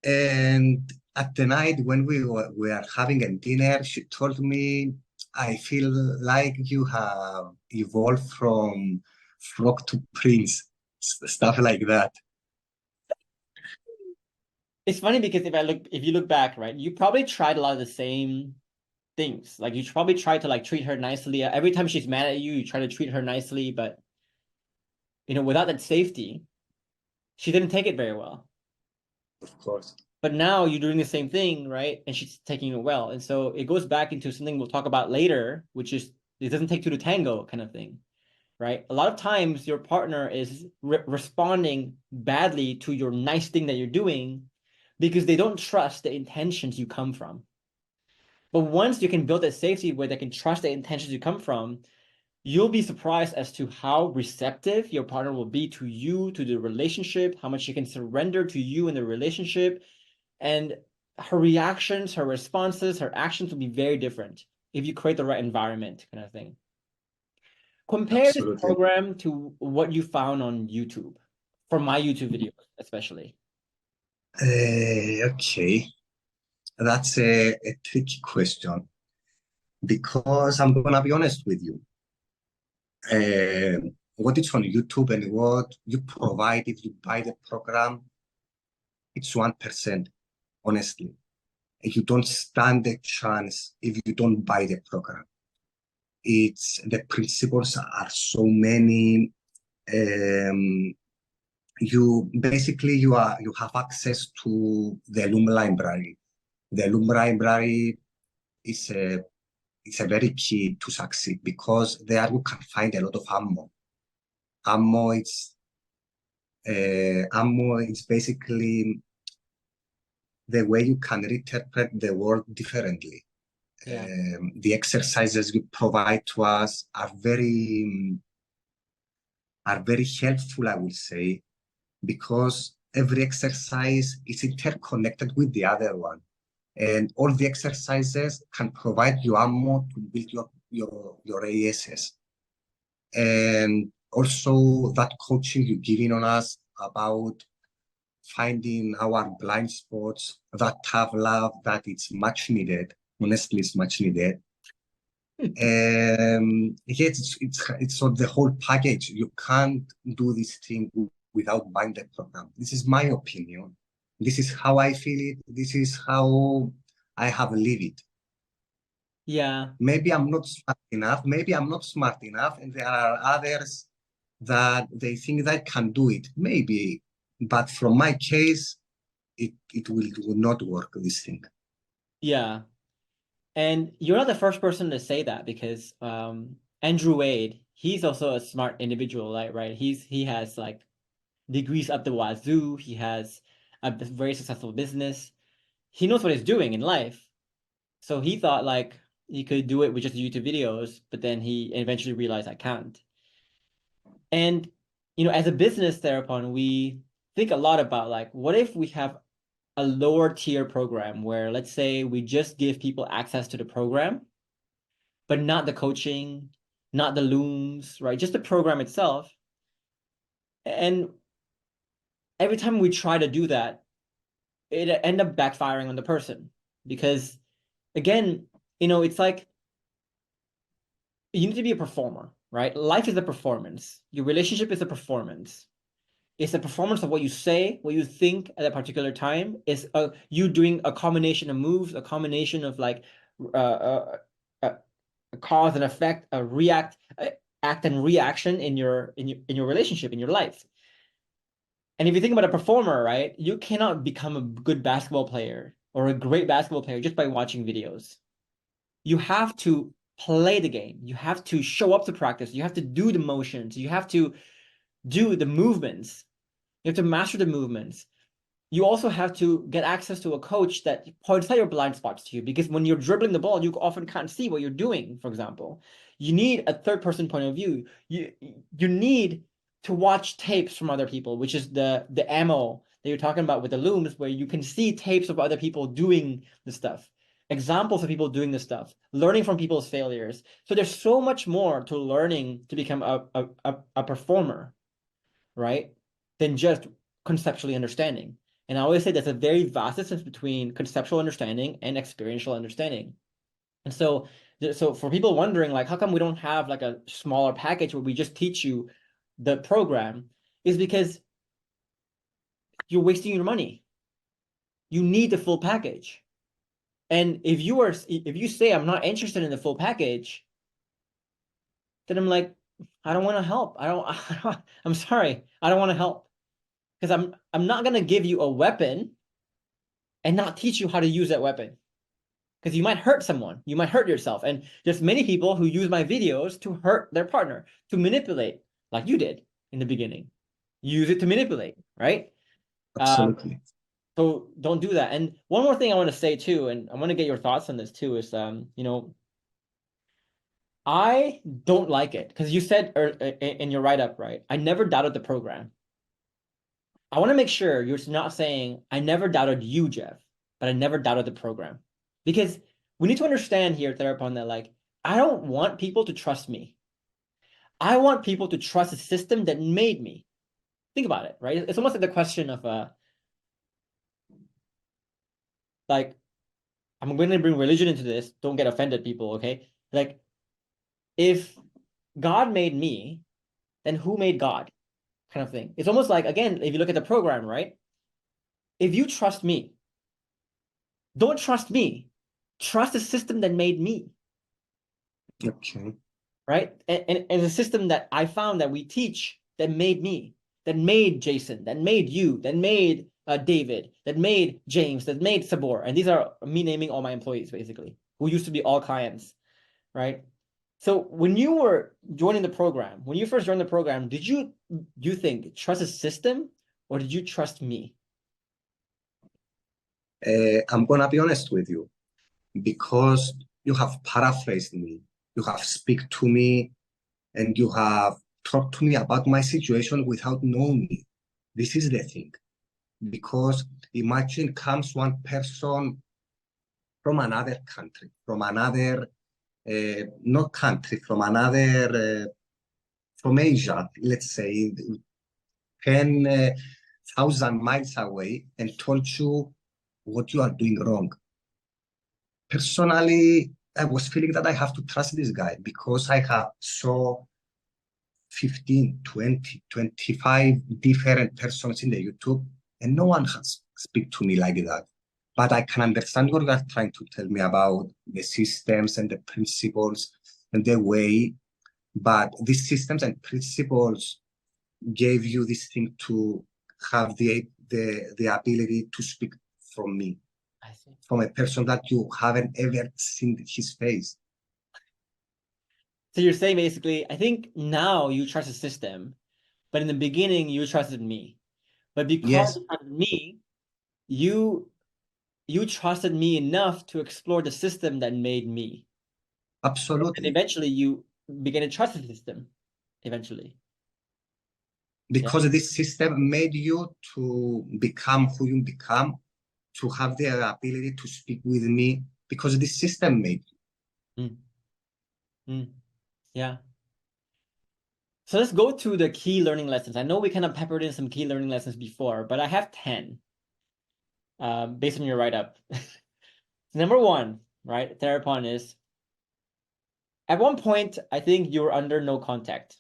[SPEAKER 2] And at the night when we were having a dinner, she told me, I feel like you have evolved from frog to prince, stuff like that.
[SPEAKER 1] It's funny because if you look back, right, you probably tried a lot of the same things. Like you probably tried to like treat her nicely. Every time she's mad at you, you try to treat her nicely, but without that safety, she didn't take it very well.
[SPEAKER 2] Of course.
[SPEAKER 1] But now you're doing the same thing, right? And she's taking it well. And so it goes back into something we'll talk about later, which is it doesn't take two to tango kind of thing, right? A lot of times your partner is responding badly to your nice thing that you're doing because they don't trust the intentions you come from. But once you can build that safety where they can trust the intentions you come from, you'll be surprised as to how receptive your partner will be to you, to the relationship, how much she can surrender to you in the relationship. And her reactions, her responses, her actions will be very different if you create the right environment, kind of thing. Compare this
[SPEAKER 2] Absolutely.
[SPEAKER 1] program to what you found on YouTube, from my YouTube videos, especially.
[SPEAKER 2] Okay, that's a tricky question because I'm gonna be honest with you. What is on YouTube and what you provide if you buy the program, it's 1%, honestly. You don't stand a chance if you don't buy the program. The principles are so many. You have access to the Loom library. The Loom library is a very key to succeed because there you can find a lot of ammo. Ammo is basically the way you can interpret the world differently.
[SPEAKER 1] Yeah.
[SPEAKER 2] The exercises you provide to us are very helpful, I would say, because every exercise is interconnected with the other one. And all the exercises can provide you ammo to build your ASs. And also that coaching you're giving on us about finding our blind spots, that tough love that it's much needed. Honestly, it's much needed. Yes, it's on the whole package. You can't do this thing without buying the program. This is my opinion. This is how I feel it. This is how I have lived it.
[SPEAKER 1] Yeah.
[SPEAKER 2] Maybe I'm not smart enough. Maybe I'm not smart enough, and there are others that they think that can do it. Maybe, but from my case, it will not work. This thing.
[SPEAKER 1] Yeah. And you're not the first person to say that because Andrew Wade, he's also a smart individual, right? He has like degrees up the wazoo. He has a very successful business. He knows what he's doing in life. So he thought like he could do it with just YouTube videos, but then he eventually realized I can't. And as a business therapist, we think a lot about like, what if we have a lower tier program where let's say we just give people access to the program, but not the coaching, not the looms, right? Just the program itself. And every time we try to do that, it end up backfiring on the person because again, it's like you need to be a performer, right? Life is a performance. Your relationship is a performance. It's a performance of what you say, what you think at a particular time. It's you doing a combination of moves, a combination of like a cause and effect, act and reaction in your relationship, in your life. And if you think about a performer, right, you cannot become a good basketball player or a great basketball player just by watching videos. You have to play the game. You have to show up to practice. You have to do the motions. You have to do the movements. You have to master the movements. you also have to get access to a coach that points out your blind spots to you, because when you're dribbling the ball, you often can't see what you're doing, for example. You need a third person point of view. You need to watch tapes from other people, which is the ammo that you're talking about with the looms, where you can see tapes of other people doing the stuff, examples of people doing the stuff, learning from people's failures. So there's so much more to learning to become a performer, right, than just conceptually understanding. And I always say there's a very vast difference between conceptual understanding and experiential understanding. And so for people wondering, like, how come we don't have like a smaller package where we just teach you the program, is because you're wasting your money. You need the full package. And if you say I'm not interested in the full package, then I'm like, I don't want to help. I'm sorry. I don't want to help. Because I'm not gonna give you a weapon and not teach you how to use that weapon. Because you might hurt someone, you might hurt yourself. And there's many people who use my videos to hurt their partner, to manipulate, like you did in the beginning. Use it to manipulate, right?
[SPEAKER 2] Absolutely.
[SPEAKER 1] So don't do that. And one more thing I want to say too, and I want to get your thoughts on this too, is I don't like it because you said in your write-up, right? I never doubted the program. I want to make sure you're not saying I never doubted you, Jeff, but I never doubted the program. Because we need to understand here, Therapon, that like, I don't want people to trust me. I want people to trust the system that made me. Think about it, right? It's almost like the question of like, I'm going to bring religion into this. Don't get offended, people, okay? Like, if God made me, then who made God? Kind of thing. It's almost like, again, if you look at the program, right? If you trust me, don't trust me. Trust the system that made me.
[SPEAKER 2] Okay.
[SPEAKER 1] Right? And the system that I found that we teach that made me, that made Jason, that made you, that made David, that made James, that made Sabor. And these are me naming all my employees, basically, who used to be all clients, right? So when you were joining the program, when you first joined the program, did you think trust a system or did you trust me?
[SPEAKER 2] I'm gonna be honest with you, because you have paraphrased me, you have speak to me, and you have talked to me about my situation without knowing me. This is the thing. Because imagine comes one person from another country, from another, not country, from another, from Asia, let's say, 10,000 miles away, and told you what you are doing wrong. Personally, I was feeling that I have to trust this guy because I have saw 15, 20, 25 different persons in the YouTube, and no one has speak to me like that. But I can understand what you are trying to tell me about the systems and the principles and the way. But these systems and principles gave you this thing to have the ability to speak from me,
[SPEAKER 1] I see.
[SPEAKER 2] from a person that you haven't ever seen his face.
[SPEAKER 1] So you're saying basically, I think now you trust the system, but in the beginning you trusted me. But because
[SPEAKER 2] Yes,
[SPEAKER 1] you trusted me, you trusted me enough to explore the system that made me. And
[SPEAKER 2] absolutely.
[SPEAKER 1] eventually you began to trust the system. Eventually. Yeah.
[SPEAKER 2] Because this system made you to become who you become, to have the ability to speak with me, because this system made you.
[SPEAKER 1] Mm. Mm. Yeah. So let's go to the key learning lessons. I know we kind of peppered in some key learning lessons before, but I have 10 based on your write-up. Number one, right, Therapon, is at one point, I think you were under no contact,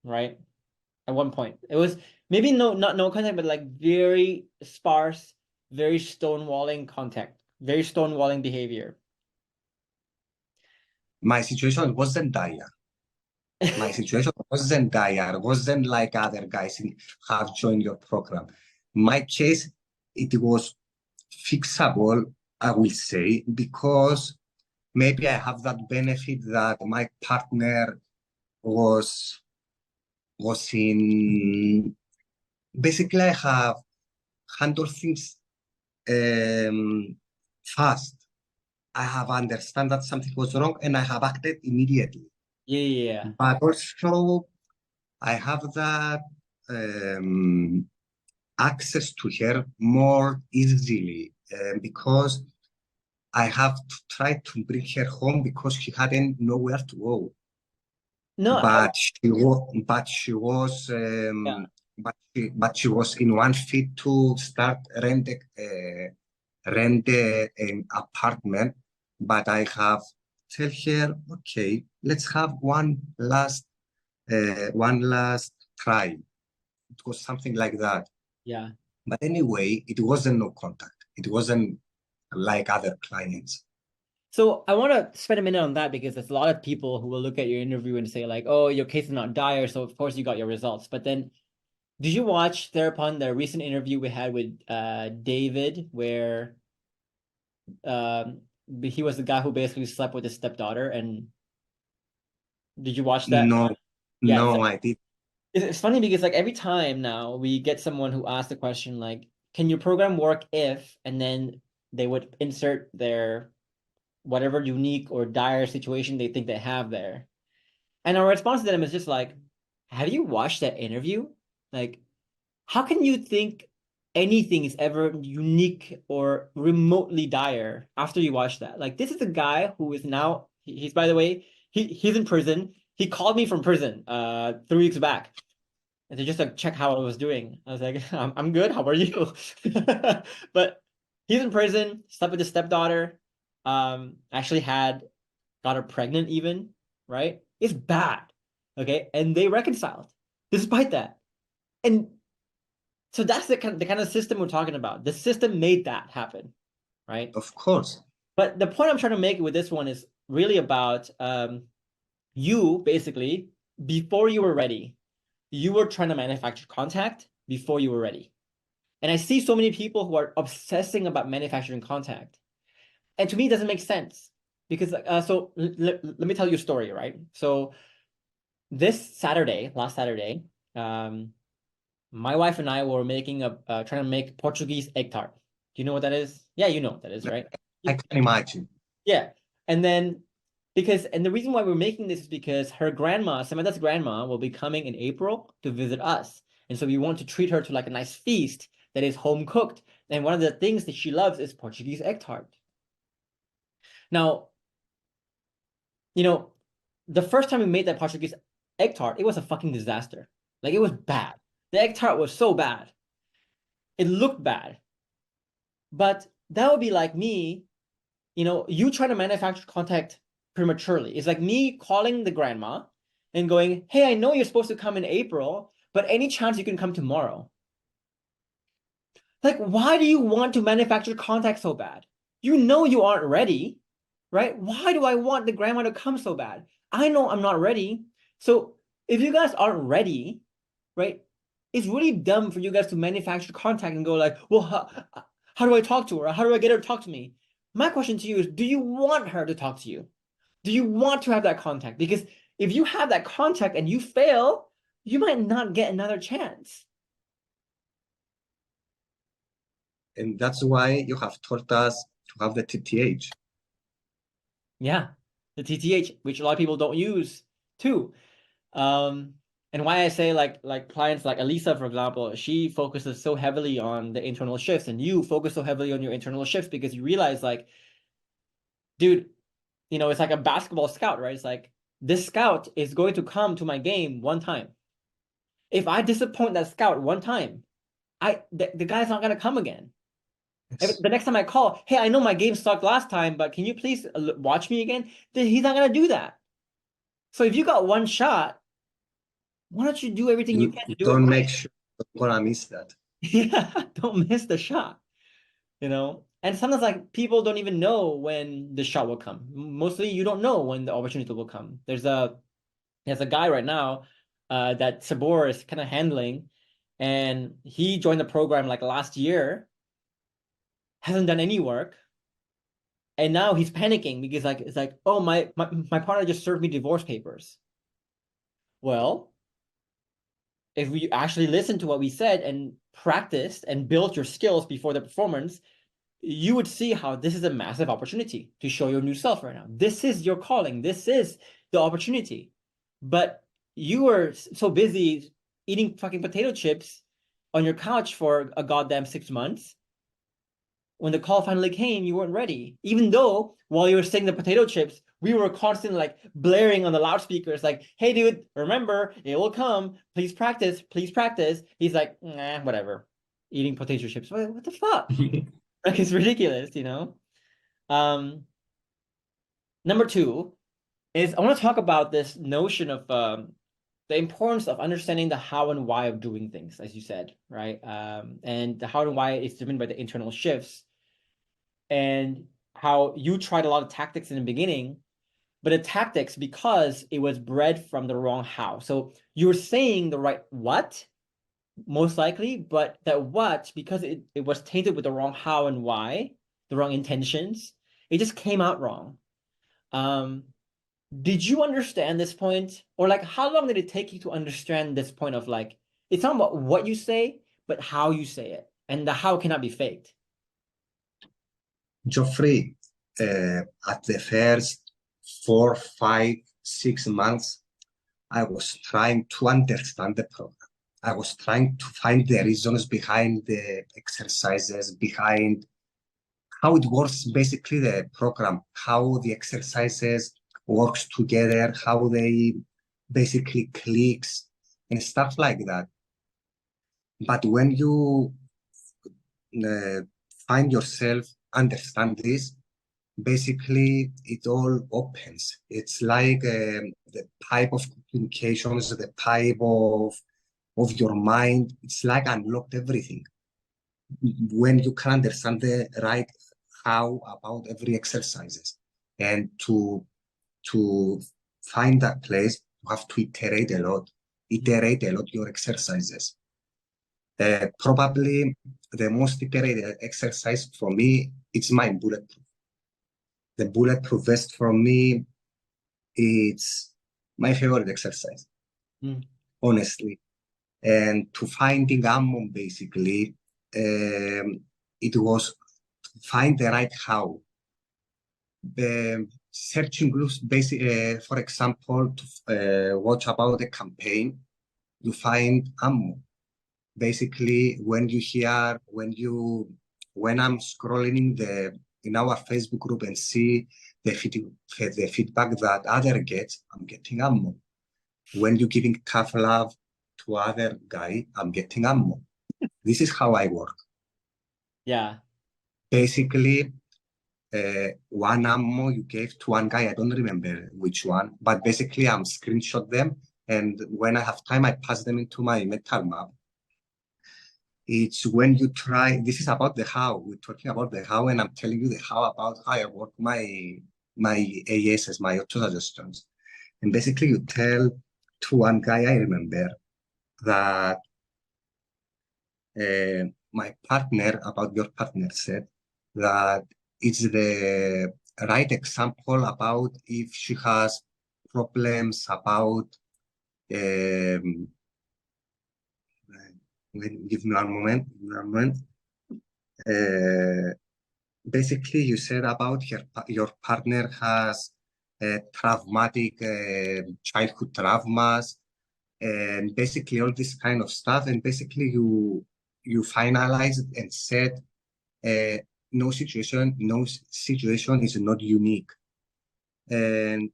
[SPEAKER 1] right? At one point. It was maybe not no contact, but like very sparse, very stonewalling contact, very stonewalling behavior.
[SPEAKER 2] My situation wasn't dire. My situation wasn't dire, wasn't like other guys have joined your program. My case, it was fixable, I will say, because maybe I have that benefit that my partner was in, basically I have handle things fast. I have understand that something was wrong and I have acted immediately.
[SPEAKER 1] Yeah.
[SPEAKER 2] But also I have that access to her more easily because I have to try to bring her home because she hadn't nowhere to go.
[SPEAKER 1] No, yeah.
[SPEAKER 2] But she was in one fit to start rent an apartment. But I have tell her, okay, let's have one last try. It was something like that.
[SPEAKER 1] Yeah.
[SPEAKER 2] But anyway, it wasn't no contact. It wasn't like other clients.
[SPEAKER 1] So I want to spend a minute on that because there's a lot of people who will look at your interview and say like, "Oh, your case is not dire, so of course you got your results." But then, did you watch thereupon the recent interview we had with David, where um he was the guy who basically slept with his stepdaughter? And did you watch that?
[SPEAKER 2] No,
[SPEAKER 1] Yeah, so
[SPEAKER 2] no, I did.
[SPEAKER 1] it's funny because like every time now we get someone who asks the question like, "Can your program work if?" and then they would insert their whatever unique or dire situation they think they have there. And our response to them is just like, have you watched that interview? Like, how can you think anything is ever unique or remotely dire after you watch that? Like, this is a guy who is now, he's by the way, he's in prison. He called me from prison 3 weeks back. And to just like check how I was doing. I was like, I'm good. How are you? But he's in prison, slept with his stepdaughter, actually got her pregnant even, right? It's bad. Okay. And they reconciled despite that. And so that's the kind of system we're talking about. The system made that happen, right?
[SPEAKER 2] Of course.
[SPEAKER 1] But the point I'm trying to make with this one is really about you basically, before you were ready, you were trying to manufacture contact before you were ready. And I see so many people who are obsessing about manufacturing contact. And to me, it doesn't make sense because so let me tell you a story, right? So this Saturday, last Saturday, my wife and I were making trying to make Portuguese egg tart. Do you know what that is? Yeah, you know what that is, right?
[SPEAKER 2] I can imagine.
[SPEAKER 1] Yeah. And then and the reason why we're making this is because her grandma, Samantha's grandma, will be coming in April to visit us. And so we want to treat her to like a nice feast that is home cooked. And one of the things that she loves is Portuguese egg tart. Now, the first time we made that Portuguese egg tart, it was a fucking disaster. Like it was bad. The egg tart was so bad. It looked bad. But that would be like me, you try to manufacture contact prematurely. It's like me calling the grandma and going, "Hey, I know you're supposed to come in April, but any chance you can come tomorrow?" Like, why do you want to manufacture contact so bad? You know you aren't ready, right? Why do I want the grandma to come so bad? I know I'm not ready. So if you guys aren't ready, right, it's really dumb for you guys to manufacture contact and go like, well, how do I talk to her? How do I get her to talk to me? My question to you is, do you want her to talk to you? Do you want to have that contact? Because if you have that contact and you fail, you might not get another chance.
[SPEAKER 2] And that's why you have taught us to have the TTH.
[SPEAKER 1] Yeah, the TTH, which a lot of people don't use too. And why I say like clients like Elisa, for example, she focuses so heavily on the internal shifts, and you focus so heavily on your internal shifts because you realize like, dude, it's like a basketball scout, right? It's like this scout is going to come to my game one time. If I disappoint that scout one time, the guy's not gonna come again.
[SPEAKER 2] Yes.
[SPEAKER 1] The next time I call, hey, I know my game sucked last time, but can you please watch me again? Then he's not gonna do that. So if you got one shot, why don't you do everything you can to do it
[SPEAKER 2] Don't
[SPEAKER 1] right?
[SPEAKER 2] make sure you're gonna miss that.
[SPEAKER 1] Yeah, don't miss the shot, And sometimes like people don't even know when the shot will come. Mostly you don't know when the opportunity will come. There's a guy right now that Sabor is kind of handling, and he joined the program like last year, hasn't done any work, and now he's panicking because like it's like, oh my partner just served me divorce papers. Well, if we actually listened to what we said and practiced and built your skills before the performance, you would see how this is a massive opportunity to show your new self right now. This is your calling. This is the opportunity. But you were so busy eating fucking potato chips on your couch for a goddamn 6 months. When the call finally came, you weren't ready. Even though while you were saying the potato chips, we were constantly like blaring on the loudspeakers, like, hey, dude, remember, it will come. Please practice. Please practice. He's like, nah, whatever. Eating potato chips. What the fuck? Like, it's ridiculous, you know? Number two is I want to talk about this notion of the importance of understanding the how and why of doing things, as you said, right? And the how and why is driven by the internal shifts, and how you tried a lot of tactics in the beginning, but the tactics, because it was bred from the wrong how. So you were saying the right what, most likely, but that what, because it was tainted with the wrong how and why, the wrong intentions, it just came out wrong. Um, did you understand this point? Or like how long did it take you to understand this point of like, it's not about what you say, but how you say it. And the how cannot be faked.
[SPEAKER 2] Geoffrey, at the first 4, 5, 6 months, I was trying to understand the program. I was trying to find the reasons behind the exercises, behind how it works, basically the program, how the exercises works together, how they basically clicks and stuff like that. But when you uh, find yourself understand this, basically it all opens. It's like the pipe of communications, the pipe of your mind. It's like unlocked everything. When you can understand the right how about every exercises, and to find that place, you have to iterate a lot your exercises. Probably the most iterated exercise for me, it's my bulletproof. The bulletproof vest for me, it's my favorite exercise, honestly. And to finding ammo, basically, it was to find the right how. Searching groups, for example, to watch about the campaign, you find ammo. Basically, when I'm scrolling in our Facebook group and see the feedback that other gets, I'm getting ammo. When you're giving tough love to other guy, I'm getting ammo. This is how I work.
[SPEAKER 1] Yeah.
[SPEAKER 2] Basically, one ammo you gave to one guy, I don't remember which one, but basically I'm screenshot them, and when I have time, I pass them into my mental map. It's when you try, this is about the how, we're talking about the how, and I'm telling you the how about how I work my ASs, my auto-suggestions. And basically you tell to one guy, I remember, that my partner, about your partner, said that it's the right example about if she has problems about, give me one moment. Basically, you said about your partner has traumatic childhood traumas, and basically all this kind of stuff. And basically, you finalized and said, no situation is not unique. And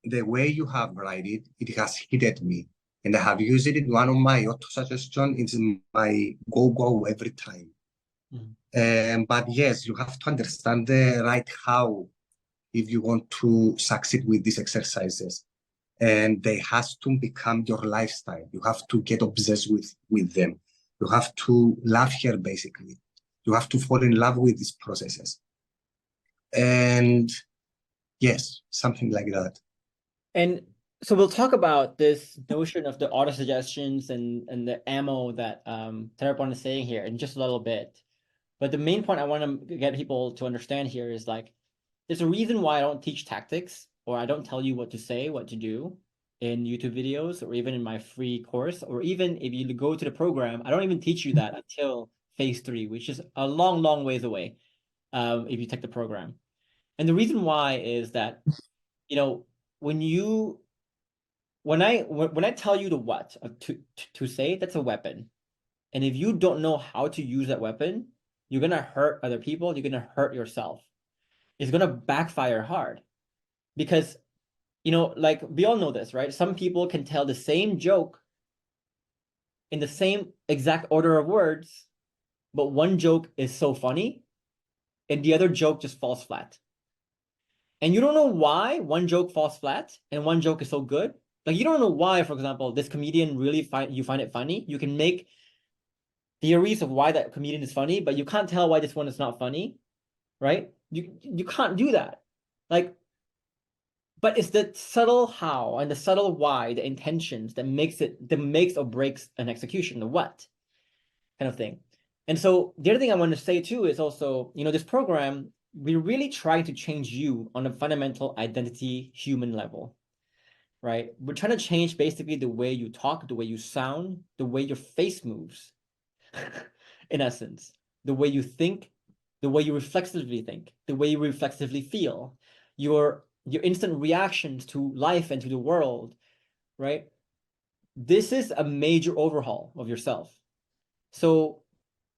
[SPEAKER 2] the way you have write it, it has hit me. And I have used it in one of my auto suggestion. It's my go every time. But yes, you have to understand the right how if you want to succeed with these exercises. And they has to become your lifestyle. You have to get obsessed with them. You have to love here, basically. You have to fall in love with these processes. And yes, something like that.
[SPEAKER 1] And so we'll talk about this notion of the auto suggestions and the ammo that Tethered is saying here in just a little bit. But the main point I want to get people to understand here is like, there's a reason why I don't teach tactics or I don't tell you what to say, what to do, in YouTube videos or even in my free course, or even if you go to the program, I don't even teach you that until phase 3, which is a long, long ways away if you take the program. And the reason why is that, you know, when I tell you the what to say, that's a weapon. And if you don't know how to use that weapon, you're gonna hurt other people, you're gonna hurt yourself. It's gonna backfire hard. Because, you know, like we all know this, right? Some people can tell the same joke in the same exact order of words, but one joke is so funny and the other joke just falls flat. And you don't know why one joke falls flat and one joke is so good. Like you don't know why, for example, this comedian really find it funny. You can make theories of why that comedian is funny, but you can't tell why this one is not funny, right? You can't do that. Like, but it's the subtle how and the subtle why, the intentions that makes or breaks an execution, the what kind of thing. And so the other thing I want to say too is also, you know, this program, we really try to change you on a fundamental identity human level, right? We're trying to change basically the way you talk, the way you sound, the way your face moves, in essence, the way you think, the way you reflexively think, the way you reflexively feel, your instant reactions to life and to the world, right? This is a major overhaul of yourself. So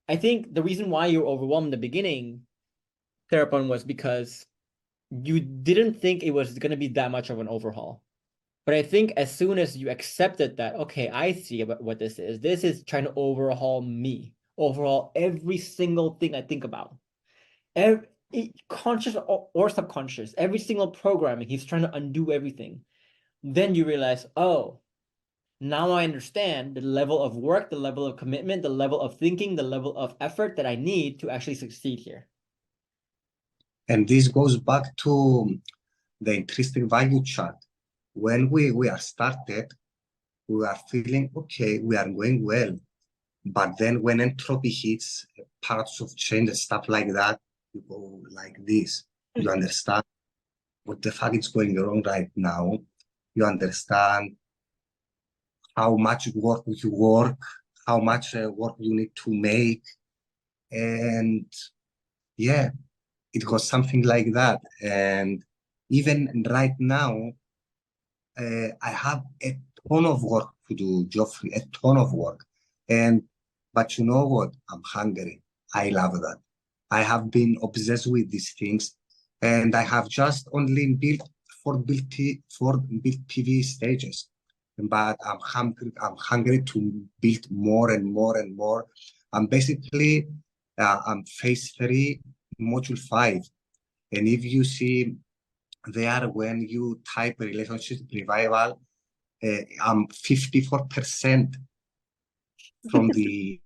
[SPEAKER 1] I think the reason why you're overwhelmed in the beginning, Therapon, was because you didn't think it was going to be that much of an overhaul. But I think as soon as you accepted that, okay, I see about what this is trying to overhaul me, overhaul every single thing I think about. Every, conscious or subconscious, every single programming, he's trying to undo everything. Then you realize, oh, now I understand the level of work, the level of commitment, the level of thinking, the level of effort that I need to actually succeed here.
[SPEAKER 2] And this goes back to the intrinsic value chart. When we are started, we are feeling, okay, we are going well. But then when entropy hits, parts of change and stuff like that, you go like this. You understand what the fuck is going wrong right now. You understand how much work you work, how much work you need to make. And yeah, it was something like that. And even right now, I have a ton of work to do, Geoffrey, a ton of work. But you know what? I'm hungry. I love that. I have been obsessed with these things, and I have just only built four built PV stages. But I'm hungry. I'm hungry to build more and more and more. I'm basically I'm phase 3, module 5, and if you see there, when you type relationship revival, I'm 54% from the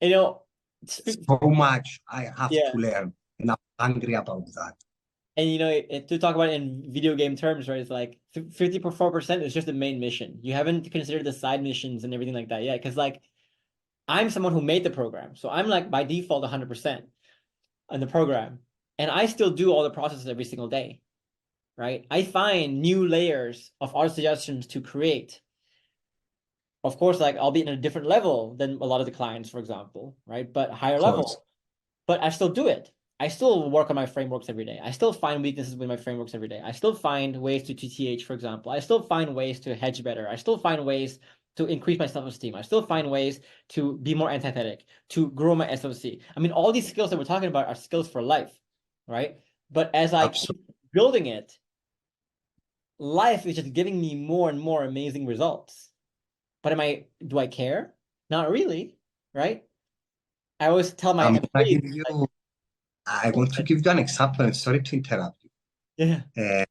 [SPEAKER 1] You know,
[SPEAKER 2] so much I have
[SPEAKER 1] yeah.
[SPEAKER 2] to learn, and I'm angry about that.
[SPEAKER 1] And you know, to talk about it in video game terms, right? It's like 54% is just the main mission. You haven't considered the side missions and everything like that yet. Because like I'm someone who made the program, so I'm like by default 100% on the program, and I still do all the processes every single day, right? I find new layers of art suggestions to create. Of course, like I'll be in a different level than a lot of the clients, for example, right? But higher
[SPEAKER 2] Of course.
[SPEAKER 1] level. But I still do it. I still work on my frameworks every day. I still find weaknesses with my frameworks every day. I still find ways to TTH, for example. I still find ways to hedge better. I still find ways to increase my self-esteem. I still find ways to be more empathetic, to grow my SOC. I mean, all these skills that we're talking about are skills for life, right? But as I keep building it, life is just giving me more and more amazing results. But do I care? Not really, right? I always tell my employees,
[SPEAKER 2] I want to give you an example, and sorry to interrupt you.
[SPEAKER 1] yeah.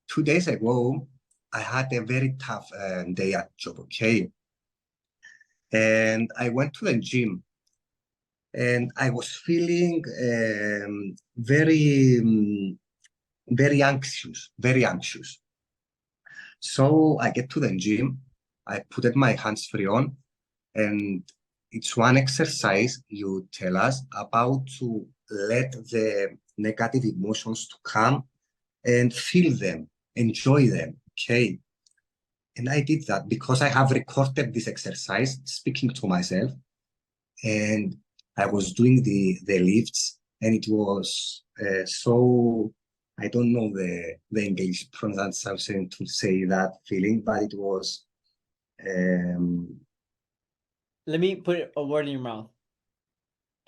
[SPEAKER 2] 2 days ago, I had a very tough day at job, okay? And I went to the gym, and I was feeling very anxious, very anxious. So I get to the gym, I put my hands free on, and it's one exercise you tell us about to let the negative emotions to come and feel them, enjoy them, okay? And I did that because I have recorded this exercise, speaking to myself, and I was doing the lifts, and it was so, I don't know the English pronunciation to say that feeling, but it was um,
[SPEAKER 1] Let me put a word in your mouth.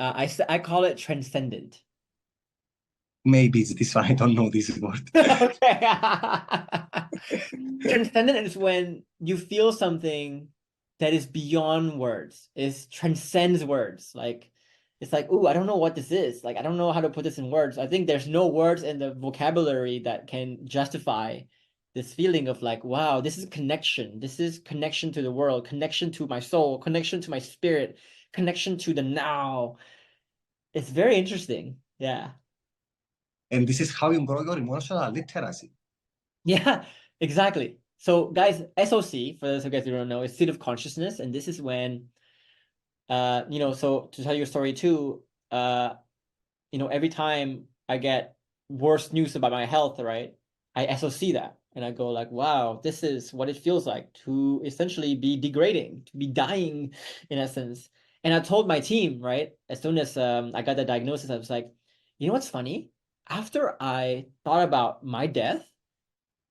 [SPEAKER 1] I call it transcendent.
[SPEAKER 2] maybe it's this one. I don't know this word.
[SPEAKER 1] Okay. Transcendent is when you feel something that is beyond words, is transcends words. Like it's like, ooh, I don't know what this is. Like I don't know how to put this in words. I think there's no words in the vocabulary that can justify this feeling of like, wow, this is connection. This is connection to the world, connection to my soul, connection to my spirit, connection to the now. It's very interesting. Yeah.
[SPEAKER 2] And this is how you grow your emotional literacy.
[SPEAKER 1] Yeah, exactly. So guys, SOC, for those of you guys who don't know, is state of consciousness. And this is when so to tell you a story too, every time I get worse news about my health, right? I SOC that and I go like, wow, this is what it feels like to essentially be degrading, to be dying in essence. And I told my team, right, as soon as I got the diagnosis, I was like, you know what's funny? After I thought about my death,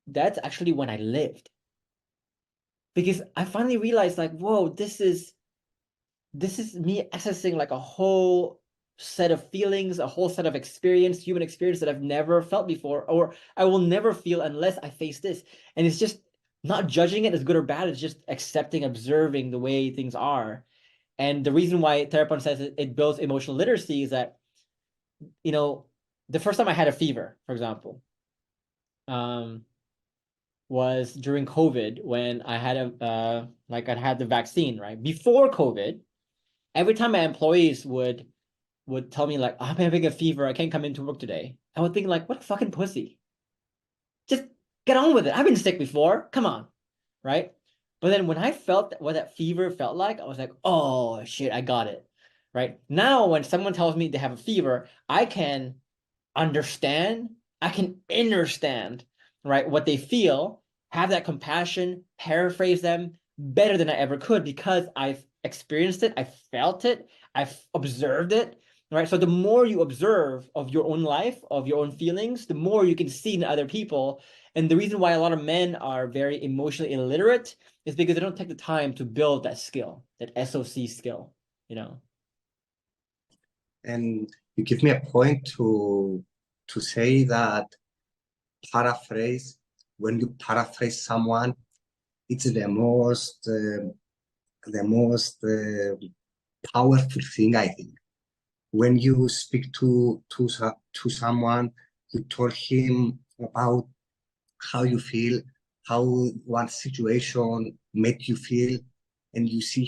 [SPEAKER 1] that's actually when I lived. Because I finally realized like, whoa, this is me accessing like a whole set of feelings, a whole set of experience, human experience that I've never felt before, or I will never feel unless I face this. And it's just not judging it as good or bad, it's just accepting, observing the way things are. And the reason why Therapon says it builds emotional literacy is that, the first time I had a fever, for example, um, was during COVID when I had I had the vaccine, right? Before COVID, every time my employees would tell me like, oh, I'm having a fever, I can't come into work today. I would think like, what a fucking pussy. Just get on with it. I've been sick before. Come on. Right? But then when I felt what that fever felt like, I was like, oh shit, I got it. Right? Now when someone tells me they have a fever, I can understand, I can understand, right, what they feel, have that compassion, paraphrase them better than I ever could because I've experienced it, I felt it, I've observed it, right? So the more you observe of your own life, of your own feelings, the more you can see in other people. And the reason why a lot of men are very emotionally illiterate is because they don't take the time to build that skill, that SOC skill, you know?
[SPEAKER 2] And you give me a point to say that paraphrase, when you paraphrase someone, it's the most powerful thing, I think. When you speak to someone, you told him about how you feel, how one situation made you feel, and you see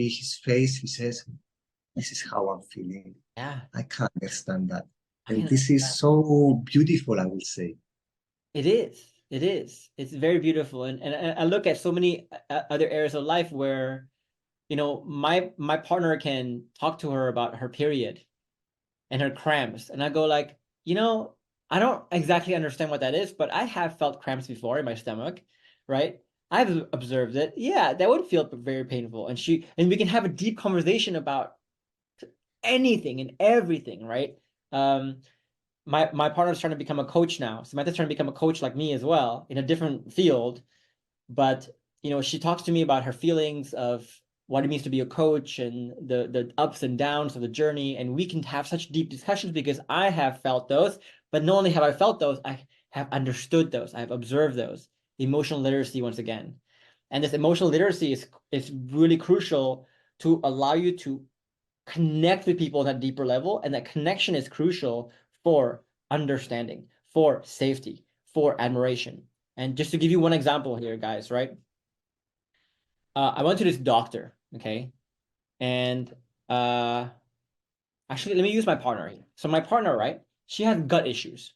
[SPEAKER 2] his face. He says, "This is how I'm feeling."
[SPEAKER 1] Yeah,
[SPEAKER 2] I can't understand that,
[SPEAKER 1] I
[SPEAKER 2] and
[SPEAKER 1] can
[SPEAKER 2] this is
[SPEAKER 1] understand.
[SPEAKER 2] so beautiful, I will say.
[SPEAKER 1] It is. It is. It's very beautiful. And I look at so many other areas of life where, my partner can talk to her about her period and her cramps. And I go like, I don't exactly understand what that is, but I have felt cramps before in my stomach, right? I've observed it. Yeah, that would feel very painful. And we can have a deep conversation about anything and everything, right? Um, my partner's trying to become a coach now. Samantha's trying to become a coach like me as well in a different field. But she talks to me about her feelings of what it means to be a coach and the ups and downs of the journey. And we can have such deep discussions because I have felt those, but not only have I felt those, I have understood those, I have observed those. Emotional literacy once again. And this emotional literacy is really crucial to allow you to connect with people at a deeper level. And that connection is crucial for understanding, for safety, for admiration. And just to give you one example here, guys, right? I went to this doctor, okay? And actually, let me use my partner here. So my partner, right? She has gut issues.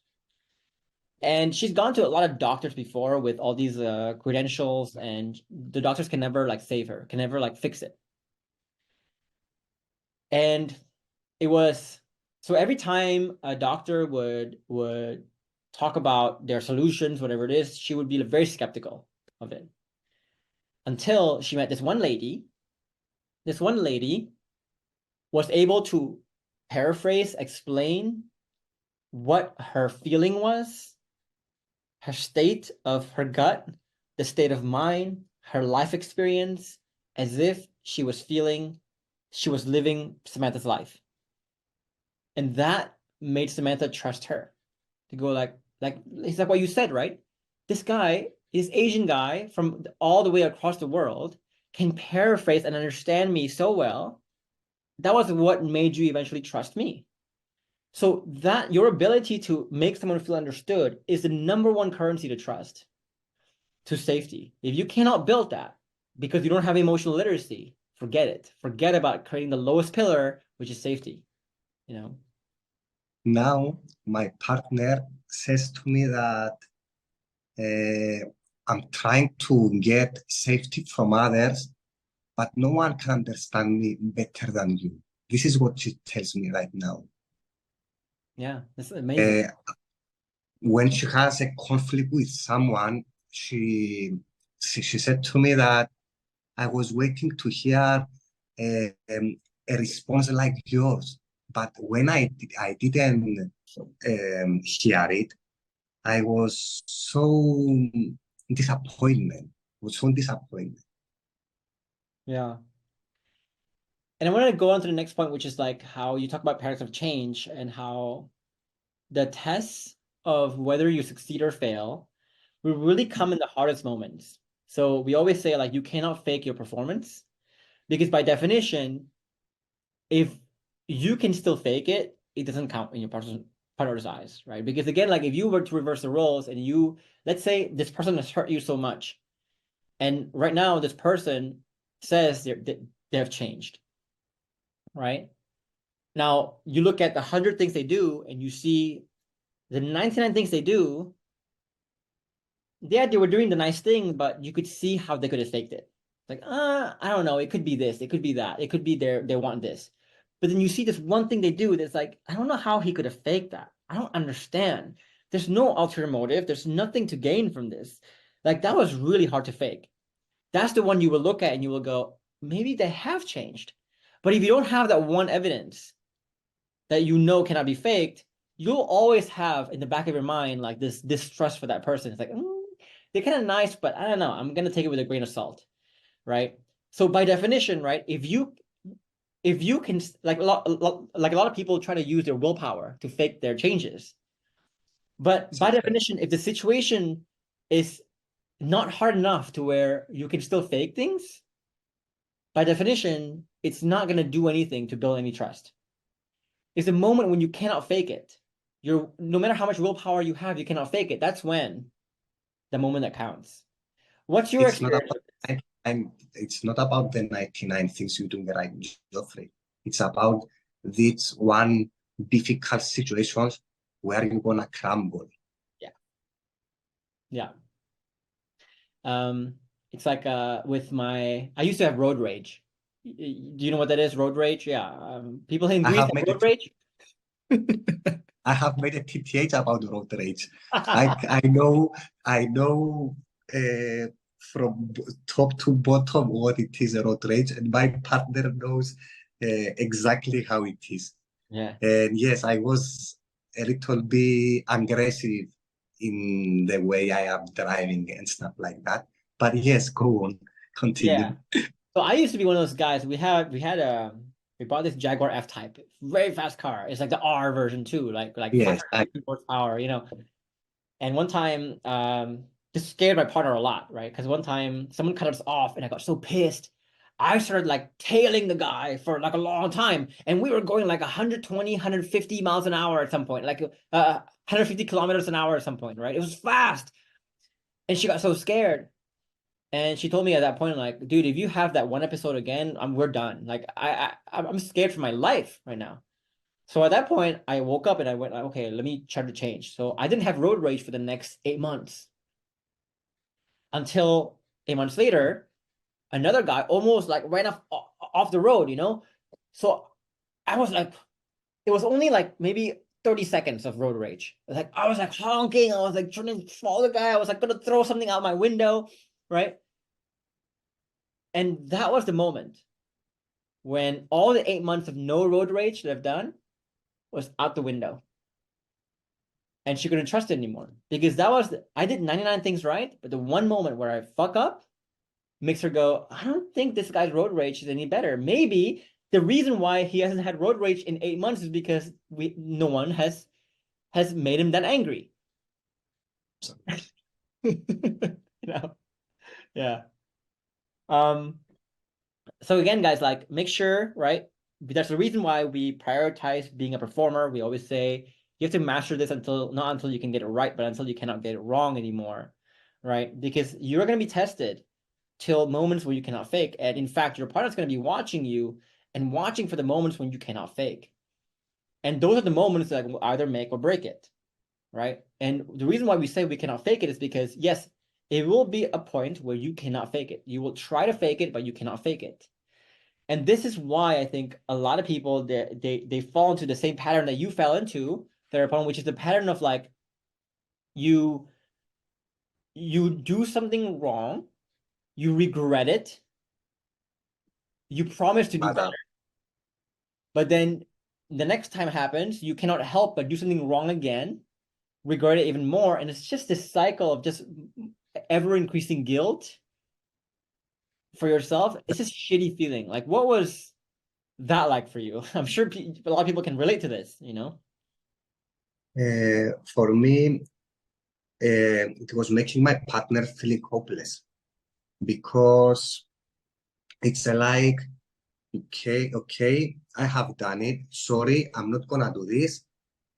[SPEAKER 1] And she's gone to a lot of doctors before with all these credentials, and the doctors can never like save her, can never like fix it. And it was so every time a doctor would talk about their solutions, whatever it is, she would be very skeptical of it. until she met this one lady. This one lady was able to paraphrase, explain what her feeling was, her state of her gut, the state of mind, her life experience, as if she was living Samantha's life. And that made Samantha trust her to go like it's like what you said, right? This guy, this Asian guy from all the way across the world, can paraphrase and understand me so well. That was what made you eventually trust me. So that your ability to make someone feel understood is the number one currency to trust, to safety. If you cannot build that because you don't have emotional literacy, forget it. Forget about creating the lowest pillar, which is safety. You know.
[SPEAKER 2] Now, my partner says to me that I'm trying to get safety from others, but no one can understand me better than you. This is what she tells me right now.
[SPEAKER 1] Yeah, this is amazing.
[SPEAKER 2] When she has a conflict with someone, she said to me that I was waiting to hear a response like yours, but when I didn't hear it, I was so disappointed. Was so disappointed.
[SPEAKER 1] Yeah. And I want to go on to the next point, which is like how you talk about paradox of change and how the tests of whether you succeed or fail will really come in the hardest moments. So we always say like you cannot fake your performance because by definition, if you can still fake it, it doesn't count in your partner's eyes, right? Because again, like if you were to reverse the roles and you, let's say this person has hurt you so much, and right now this person says they have changed, right? Now you look at the 100 things they do and you see the 99 things they do, yeah, they were doing the nice thing, but you could see how they could have faked it. Like, I don't know, it could be this, it could be that, it could be they want this. But then you see this one thing they do that's like, I don't know how he could have faked that. I don't understand. There's no ulterior motive. There's nothing to gain from this. Like, that was really hard to fake. That's the one you will look at and you will go, maybe they have changed. But if you don't have that one evidence that you know cannot be faked, you'll always have in the back of your mind like this distrust for that person. It's like, they're kind of nice, but I don't know. I'm gonna take it with a grain of salt, right? So by definition, right, if you can like a lot of people try to use their willpower to fake their changes, but by definition, if the situation is not hard enough to where you can still fake things, by definition, it's not gonna do anything to build any trust. It's the moment when you cannot fake it. No matter how much willpower you have, you cannot fake it. That's when the moment that counts. What's your
[SPEAKER 2] It's not
[SPEAKER 1] experience
[SPEAKER 2] about
[SPEAKER 1] with this?
[SPEAKER 2] it's not about the 99 things you do right, Geoffrey. It's about this one difficult situations where you're gonna crumble.
[SPEAKER 1] Yeah. Yeah. It's like with I used to have road rage. Do you know what that is? Road rage? Yeah. People in
[SPEAKER 2] I
[SPEAKER 1] Greece
[SPEAKER 2] have
[SPEAKER 1] have
[SPEAKER 2] made
[SPEAKER 1] road rage.
[SPEAKER 2] I have made a TTH about road rage. I know from top to bottom what it is, road rage, and my partner knows exactly how it is.
[SPEAKER 1] Yeah.
[SPEAKER 2] And yes, I was a little bit aggressive in the way I am driving and stuff like that. But yes, go on,
[SPEAKER 1] Yeah.
[SPEAKER 2] continue.
[SPEAKER 1] So I used to be one of those guys. We bought this Jaguar F-Type, very fast car. It's like the R version too, like
[SPEAKER 2] Yes,
[SPEAKER 1] 550 horsepower, you know. And one time, this scared my partner a lot, right? Because one time someone cut us off and I got so pissed. I started like tailing the guy for like a long time. And we were going like 120, 150 miles an hour at some point, like 150 kilometers an hour at some point, right? It was fast. And she got so scared. And she told me at that point, like, dude, if you have that one episode again, we're done. Like, I'm scared for my life right now. So at that point, I woke up and I went, okay, let me try to change. So I didn't have road rage for the next 8 months until 8 months later, another guy almost like ran off the road, you know? So I was like, it was only like maybe 30 seconds of road rage. Like I was like honking, I was like trying to follow the guy. I was like gonna throw something out my window, right? And that was the moment when all the 8 months of no road rage that I've done was out the window. And she couldn't trust it anymore. Because that was, I did 99 things right, but the one moment where I fuck up makes her go, I don't think this guy's road rage is any better. Maybe the reason why he hasn't had road rage in 8 months is because no one has made him that angry. Yeah. So again, guys, like make sure, right? That's the reason why we prioritize being a performer. We always say you have to master this not until you can get it right, but until you cannot get it wrong anymore, right? Because you're going to be tested till moments where you cannot fake. And in fact, your partner's going to be watching you and watching for the moments when you cannot fake. And those are the moments that will either make or break it, right? And the reason why we say we cannot fake it is because, yes, it will be a point where you cannot fake it. You will try to fake it, but you cannot fake it. And this is why I think a lot of people, they fall into the same pattern that you fell into, thereupon, which is the pattern of like, you do something wrong, you regret it, you promise to do better, but then the next time happens, you cannot help but do something wrong again, regret it even more, and it's just this cycle of just ever-increasing guilt for yourself. It's just shitty feeling. Like, what was that like for you? I'm sure a lot of people can relate to this, you know?
[SPEAKER 2] For me, it was making my partner feeling hopeless because it's like, okay, I have done it. Sorry, I'm not gonna do this.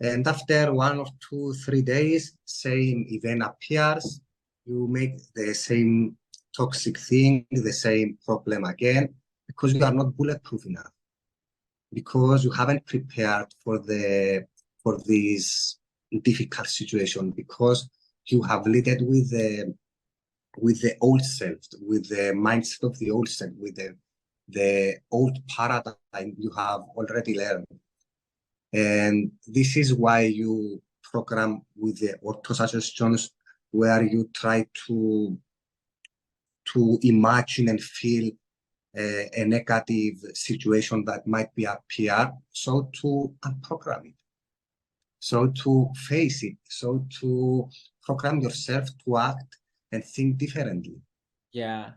[SPEAKER 2] And after 1 or 2, 3 days, same event appears. You make the same toxic thing, the same problem again, because you are not bulletproof enough. Because you haven't prepared for this difficult situation, because you have lived with the old self, with the mindset of the old self, with the old paradigm you have already learned. And this is why you program with the auto-suggestions, where you try to imagine and feel a negative situation that might be appear, so to unprogram it, so to face it, so to program yourself to act and think differently.
[SPEAKER 1] Yeah.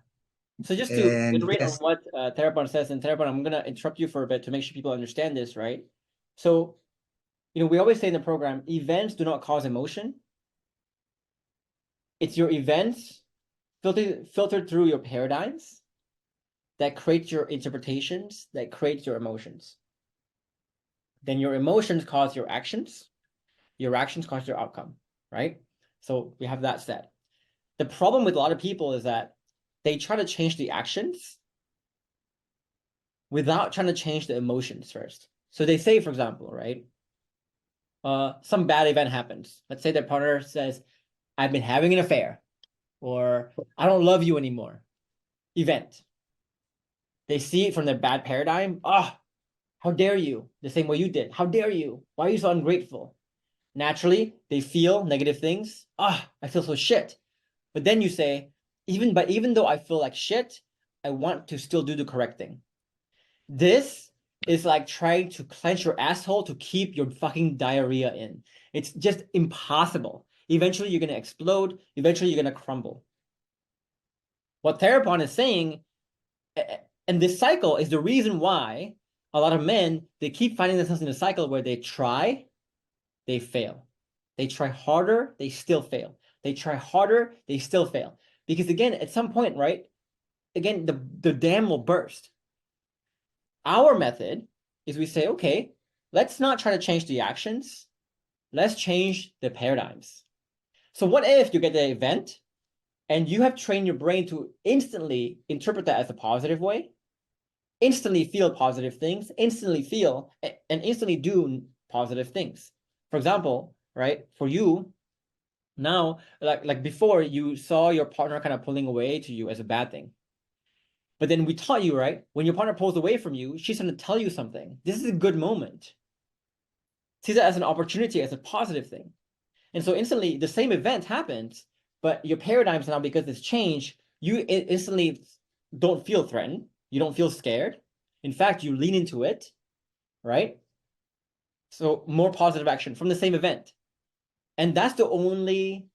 [SPEAKER 1] So just to
[SPEAKER 2] And
[SPEAKER 1] iterate on
[SPEAKER 2] yes,
[SPEAKER 1] what Therapon says, and Therapon, I'm going to interrupt you for a bit to make sure people understand this, right? So, you know, we always say in the program, events do not cause emotion. It's your events filtered through your paradigms that create your interpretations, that create your emotions. Then your emotions cause your actions cause your outcome, right? So we have that set. The problem with a lot of people is that they try to change the actions without trying to change the emotions first. So they say, for example, right? Some bad event happens. Let's say their partner says, I've been having an affair, or I don't love you anymore. Event. They see it from their bad paradigm. Oh, how dare you? The same way you did. How dare you? Why are you so ungrateful? Naturally, they feel negative things. Ah, I feel so shit. But then you say, even though I feel like shit, I want to still do the correct thing. This is like trying to clench your asshole to keep your fucking diarrhea in. It's just impossible. Eventually, you're going to explode. Eventually, you're going to crumble. What Therapon is saying, and this cycle is the reason why a lot of men, they keep finding themselves in a cycle where they try, they fail. They try harder, they still fail. They try harder, they still fail. Because again, at some point, right? Again, the dam will burst. Our method is we say, okay, let's not try to change the actions. Let's change the paradigms. So what if you get the event and you have trained your brain to instantly interpret that as a positive way, instantly feel positive things, instantly feel and instantly do positive things. For example, right, for you, now, like before, you saw your partner kind of pulling away to you as a bad thing. But then we taught you, right, when your partner pulls away from you, she's going to tell you something. This is a good moment. See that as an opportunity, as a positive thing. And so instantly, the same event happens, but your paradigms now, because it's changed, you instantly don't feel threatened. You don't feel scared. In fact, you lean into it, right? So more positive action from the same event. And that's the only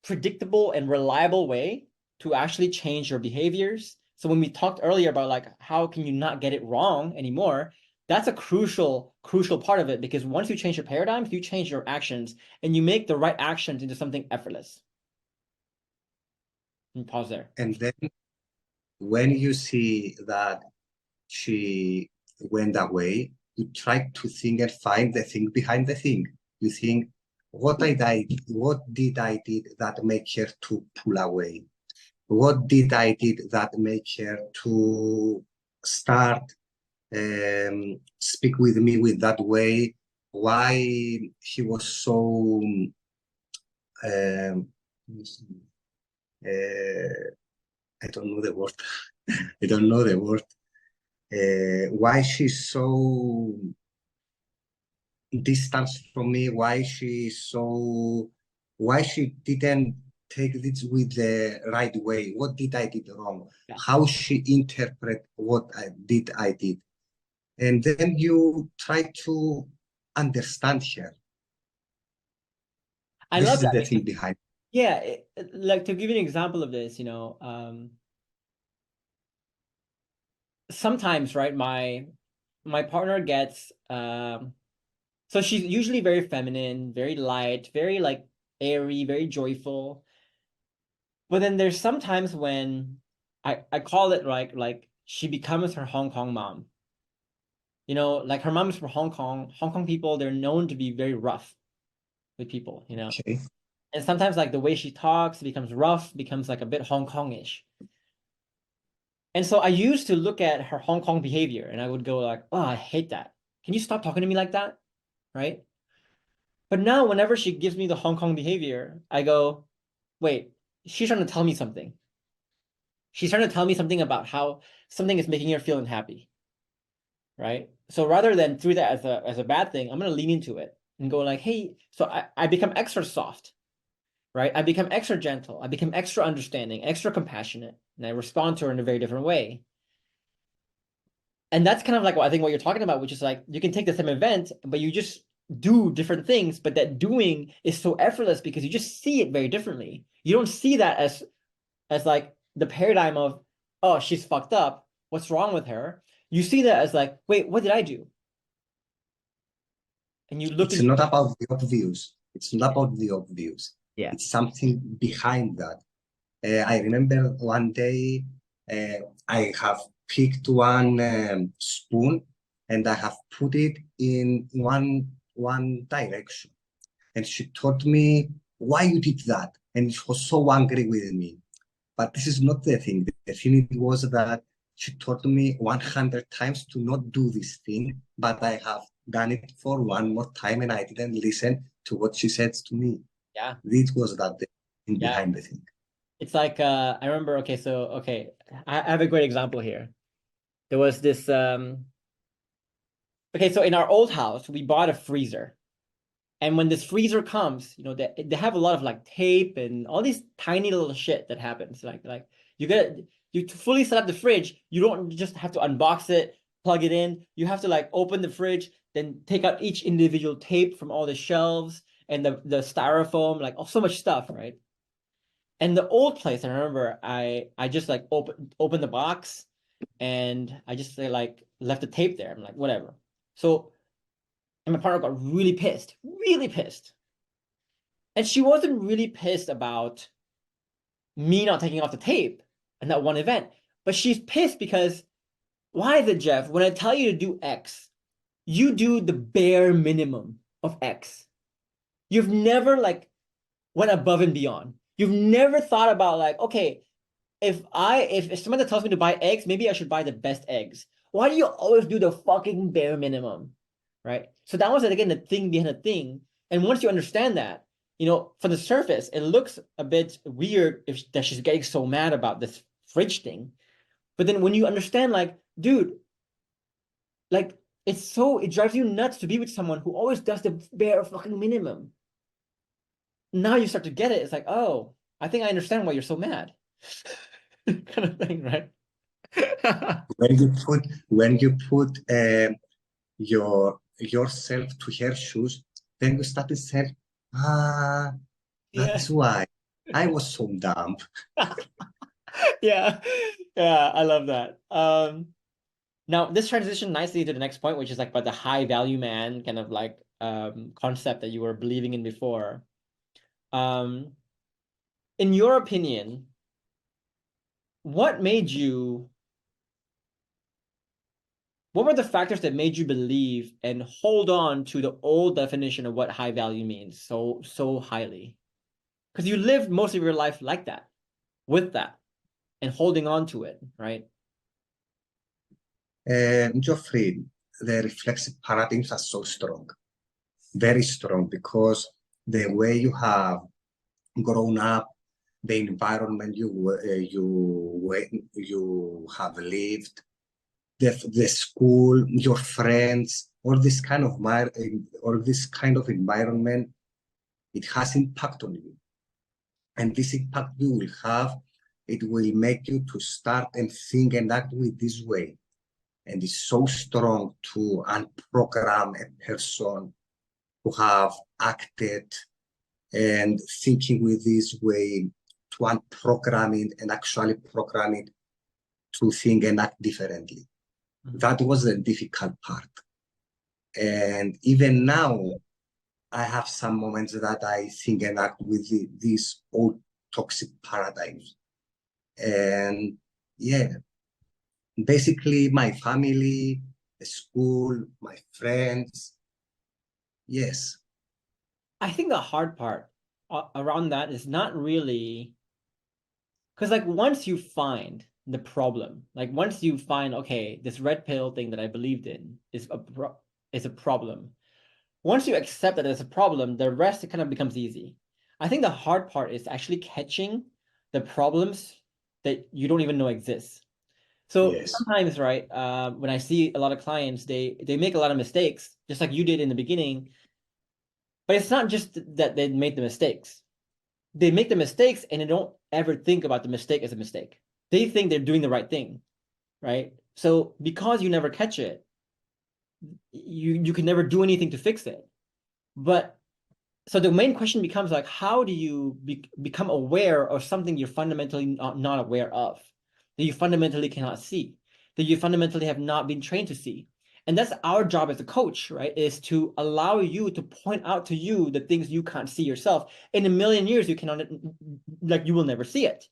[SPEAKER 1] predictable and reliable way to actually change your behaviors. So when we talked earlier about like, how can you not get it wrong anymore? That's a crucial part of it, because once you change your paradigms, you change your actions and you make the right actions into something effortless. And pause there.
[SPEAKER 2] And then when you see that she went away, you try to think and find the thing behind the thing. You think, what did I did that make her to pull away? What did I did that make her to start speak with me with that way? Why he was so I don't know the word. I don't know the word. Why she's so distance from me, why she didn't take this with the right way, what did I did wrong,
[SPEAKER 1] Yeah.
[SPEAKER 2] how she interpret what I did, and then you try to understand her.
[SPEAKER 1] I
[SPEAKER 2] This
[SPEAKER 1] love
[SPEAKER 2] is
[SPEAKER 1] that
[SPEAKER 2] the thing
[SPEAKER 1] because,
[SPEAKER 2] behind.
[SPEAKER 1] yeah, like to give you an example of this, sometimes, right, my partner gets so she's usually very feminine, very light, very like airy, very joyful. But then there's sometimes when I call it like she becomes her Hong Kong mom. Like her mom is from Hong Kong. Hong Kong people, they're known to be very rough with people.
[SPEAKER 2] Okay.
[SPEAKER 1] And sometimes like the way she talks becomes rough, becomes like a bit Hong Kong-ish. And so I used to look at her Hong Kong behavior and I would go like, oh, I hate that. Can you stop talking to me like that? Right? But now whenever she gives me the Hong Kong behavior, I go, wait, she's trying to tell me something. She's trying to tell me something about how something is making her feel unhappy. Right? So rather than through that as a bad thing, I'm gonna lean into it and go like, hey, so I become extra soft, right? I become extra gentle, I become extra understanding, extra compassionate, and I respond to her in a very different way. And that's kind of like what I think what you're talking about, which is like you can take the same event, but you just do different things, but that doing is so effortless because you just see it very differently. You don't see that as like the paradigm of, oh, she's fucked up, what's wrong with her? You see that as like, wait, what did I do? And you look
[SPEAKER 2] It's
[SPEAKER 1] into,
[SPEAKER 2] not about the obvious. It's not about the obvious.
[SPEAKER 1] yeah,
[SPEAKER 2] It's something behind that. I remember one day I have picked one spoon and I have put it in one direction. And she told me why you did that. And she was so angry with me. But this is not the thing. The thing was that she told me 100 times to not do this thing, but I have done it for one more time and I didn't listen to what she said to me.
[SPEAKER 1] yeah,
[SPEAKER 2] This was that the thing
[SPEAKER 1] yeah.
[SPEAKER 2] behind the thing.
[SPEAKER 1] It's like I remember, okay, I have a great example here. There was this okay, so in our old house, we bought a freezer. And when this freezer comes, they have a lot of like tape and all these tiny little shit that happens. Like you to fully set up the fridge, you don't just have to unbox it, plug it in. You have to like open the fridge, then take out each individual tape from all the shelves and the styrofoam, like oh, so much stuff, right? And the old place, I remember I just like open the box and I just like left the tape there. I'm like, whatever. So and my partner got really pissed, really pissed. And she wasn't really pissed about me not taking off the tape in that one event, but she's pissed because why is it, Jeff? When I tell you to do X, you do the bare minimum of X. You've never like went above and beyond. You've never thought about like, okay, if someone that tells me to buy eggs, maybe I should buy the best eggs. Why do you always do the fucking bare minimum? Right? So that was again the thing behind the thing. And once you understand that, from the surface, it looks a bit weird that she's getting so mad about this fridge thing. But then when you understand, like, dude, like it drives you nuts to be with someone who always does the bare fucking minimum. Now you start to get it. It's like, oh, I think I understand why you're so mad. Kind of thing, right?
[SPEAKER 2] When you put yourself to her shoes, then you start to say, ah,
[SPEAKER 1] Yeah.
[SPEAKER 2] that's why I was so dumb.
[SPEAKER 1] Yeah. Yeah, I love that. Now this transition nicely to the next point, which is like about the high value man kind of like concept that you were believing in before. Um, in your opinion, what made you, what were the factors that made you believe and hold on to the old definition of what high value means so highly? Because you lived most of your life like that, with that, and holding on to it, right?
[SPEAKER 2] Geoffrey, the reflexive paradigms are so strong, very strong, because the way you have grown up, the environment you have lived, the school, your friends, all this kind of environment, it has impact on you. And this impact you will have, it will make you to start and think and act with this way. And it's so strong to unprogram a person who have acted and thinking with this way, to unprogram it and actually program it to think and act differently. That was the difficult part. And even now, I have some moments that I think and act with these old toxic paradigms. And yeah, basically my family, the school, my friends, yes.
[SPEAKER 1] I think the hard part around that is not really because like once you find the problem, like once you find, okay, this red pill thing that I believed in is a problem. Once you accept that it's a problem, the rest kind of becomes easy. I think the hard part is actually catching the problems that you don't even know exist. So
[SPEAKER 2] Yes.
[SPEAKER 1] sometimes, right, when I see a lot of clients, they make a lot of mistakes, just like you did in the beginning. But it's not just that they made the mistakes. They make the mistakes and they don't ever think about the mistake as a mistake. They think they're doing the right thing, right? So because you never catch it, you can never do anything to fix it. But so the main question becomes like, how do you become aware of something you're fundamentally not aware of, that you fundamentally cannot see, that you fundamentally have not been trained to see? And that's our job as a coach, right? Is to allow you to point out to you the things you can't see yourself. In a million years, you cannot, like, you will never see it,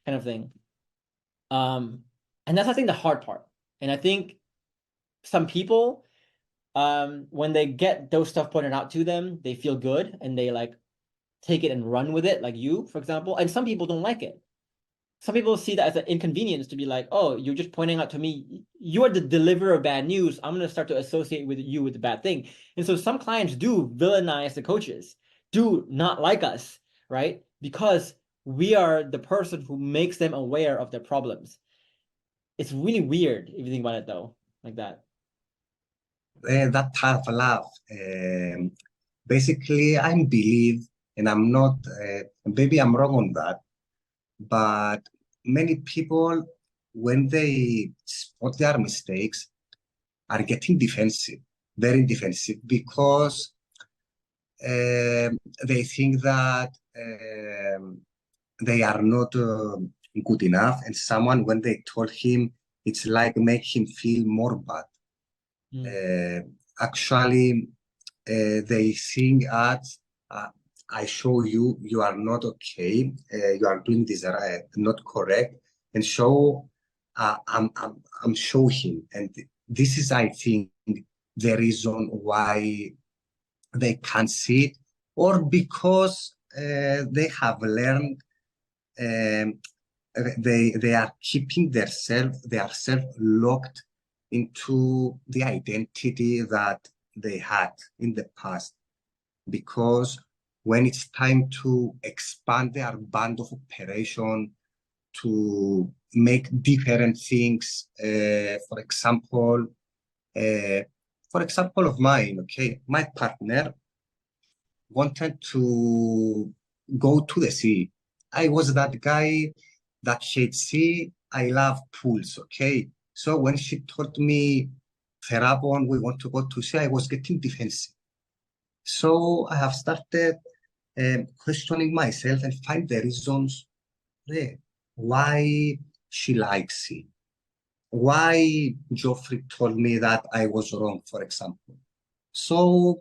[SPEAKER 1] kind of thing. And that's, I think, the hard part. And I think some people, when they get those stuff pointed out to them, they feel good and they like take it and run with it, like you, for example. And some people don't like it. Some people see that as an inconvenience to be like, oh, you're just pointing out to me, you are the deliverer of bad news. I'm going to start to associate with you with the bad thing. And so some clients do villainize the coaches, do not like us, right? Because we are the person who makes them aware of their problems. It's really weird if you think about it, though, like that.
[SPEAKER 2] That tough love. Basically, I believe, and I'm not, maybe I'm wrong on that, but many people, when they spot their mistakes, are getting defensive, very defensive, because they think that they are not good enough, and someone, when they told him, it's like make him feel more bad. Actually, they think as I show you, you are not okay, you are doing this not correct, and show I'm show him, and this is, I think, the reason why they can't see it, or because they have learned, um, they are keeping they are self locked into the identity that they had in the past, because when it's time to expand their band of operation to make different things, uh, for example of mine, okay, my partner wanted to go to the sea. I was that guy that hates sea. I love pools, okay? So when she told me, Therapon, we want to go to sea, I was getting defensive. So I have started questioning myself and find the reasons why she likes it. Why Geoffrey told me that I was wrong, for example. So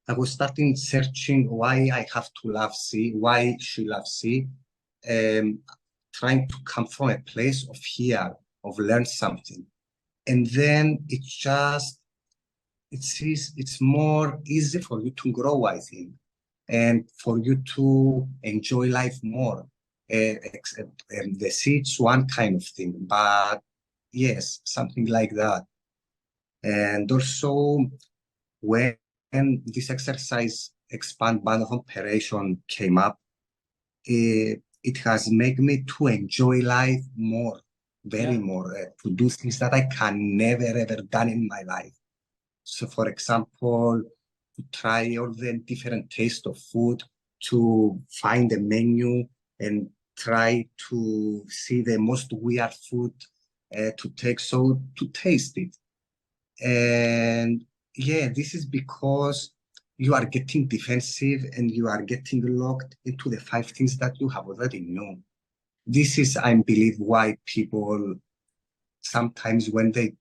[SPEAKER 2] I was starting searching why I have to love C, why she loves C, trying to come from a place of here, of learn something. And then it's more easy for you to grow, I think, and for you to enjoy life more. The seeds, one kind of thing, but yes, something like that. And also, when this exercise expand band of operation came up, it has made me to enjoy life more, very more, to do things that I can never ever done in my life. So, for example, to try all the different taste of food, to find a menu and try to see the most weird food to take, so to taste it. And yeah, this is because you are getting defensive and you are getting locked into the five things that you have already known. This is, I believe, why people sometimes when they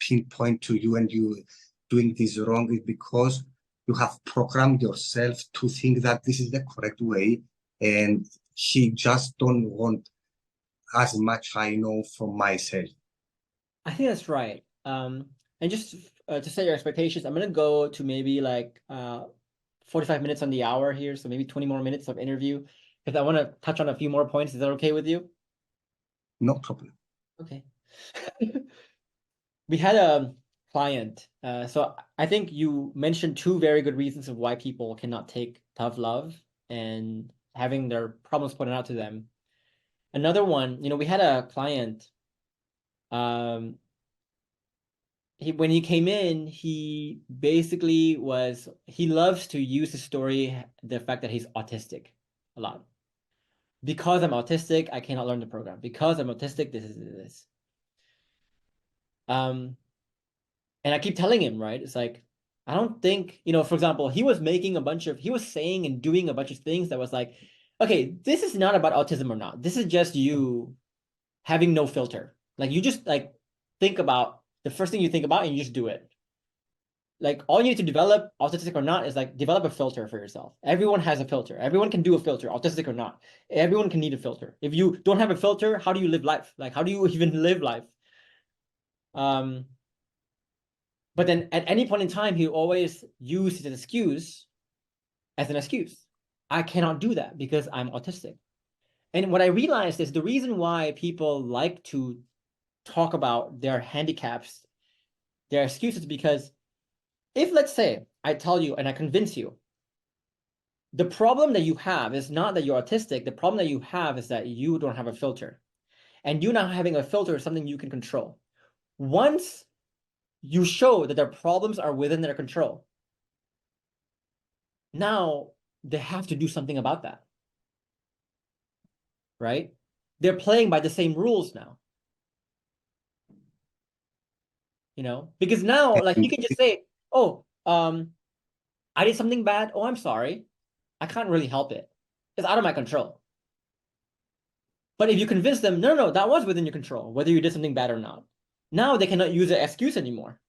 [SPEAKER 2] pinpoint to you and you doing this wrong is because you have programmed yourself to think that this is the correct way, and he just don't want as much I know from myself.
[SPEAKER 1] I think that's right. And just to set your expectations, I'm gonna go to maybe like 45 minutes on the hour here, so maybe 20 more minutes of interview, because I want to touch on a few more points. Is that okay with you?
[SPEAKER 2] No problem.
[SPEAKER 1] Okay. We had a client. So I think you mentioned two very good reasons of why people cannot take tough love and having their problems pointed out to them. Another one, we had a client. When he came in, he basically he loves to use the story, the fact that he's autistic a lot. Because I'm autistic, I cannot learn the program. Because I'm autistic, this is this. And I keep telling him, right? It's like, I don't think, for example, he was saying and doing a bunch of things that was like, okay, this is not about autism or not. This is just you having no filter. Like you just like think about the first thing you think about and you just do it. Like all you need to develop, autistic or not, is like develop a filter for yourself. Everyone has a filter. Everyone can do a filter, autistic or not. Everyone can need a filter. If you don't have a filter, how do you live life? Like how do you even live life? But then at any point in time, he always used his excuse as an excuse. I cannot do that because I'm autistic. And what I realized is the reason why people like to talk about their handicaps, their excuses, because if, let's say, I tell you and I convince you, the problem that you have is not that you're autistic. The problem that you have is that you don't have a filter. And you not having a filter is something you can control. Once you show that their problems are within their control, now they have to do something about that. Right? They're playing by the same rules now. Because now, like, you
[SPEAKER 2] And
[SPEAKER 1] can just say, oh, I did something bad. Oh, I'm sorry. I can't really help it. It's out of my control. But if you convince them, no, no, that was within your control, whether you did something bad or not. Now they cannot use an excuse anymore.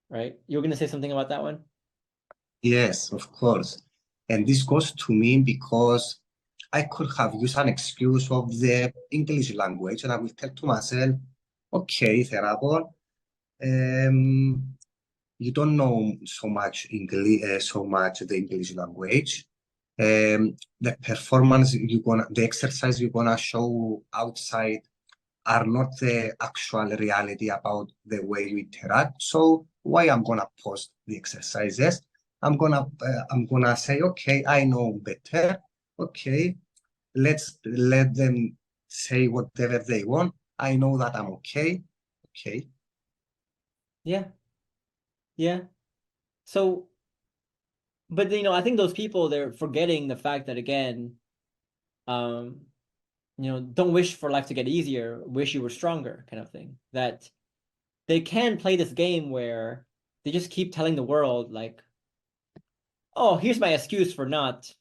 [SPEAKER 1] Right? You were going to say something about that one?
[SPEAKER 2] yes, of course. And this goes to me because I could have used an excuse of the English language, and I will tell to myself, okay, Therapon, you don't know so much English, so much the English language. The performance the exercise you're gonna show outside are not the actual reality about the way you interact. So why I'm gonna post the exercises? I'm gonna say, okay, I know better. Okay, let's let them say whatever they want. I know that I'm okay. Okay.
[SPEAKER 1] Yeah. Yeah. So, but I think those people, they're forgetting the fact that, again, um, don't wish for life to get easier, wish you were stronger kind of thing. That they can play this game where they just keep telling the world like, oh, here's my excuse for not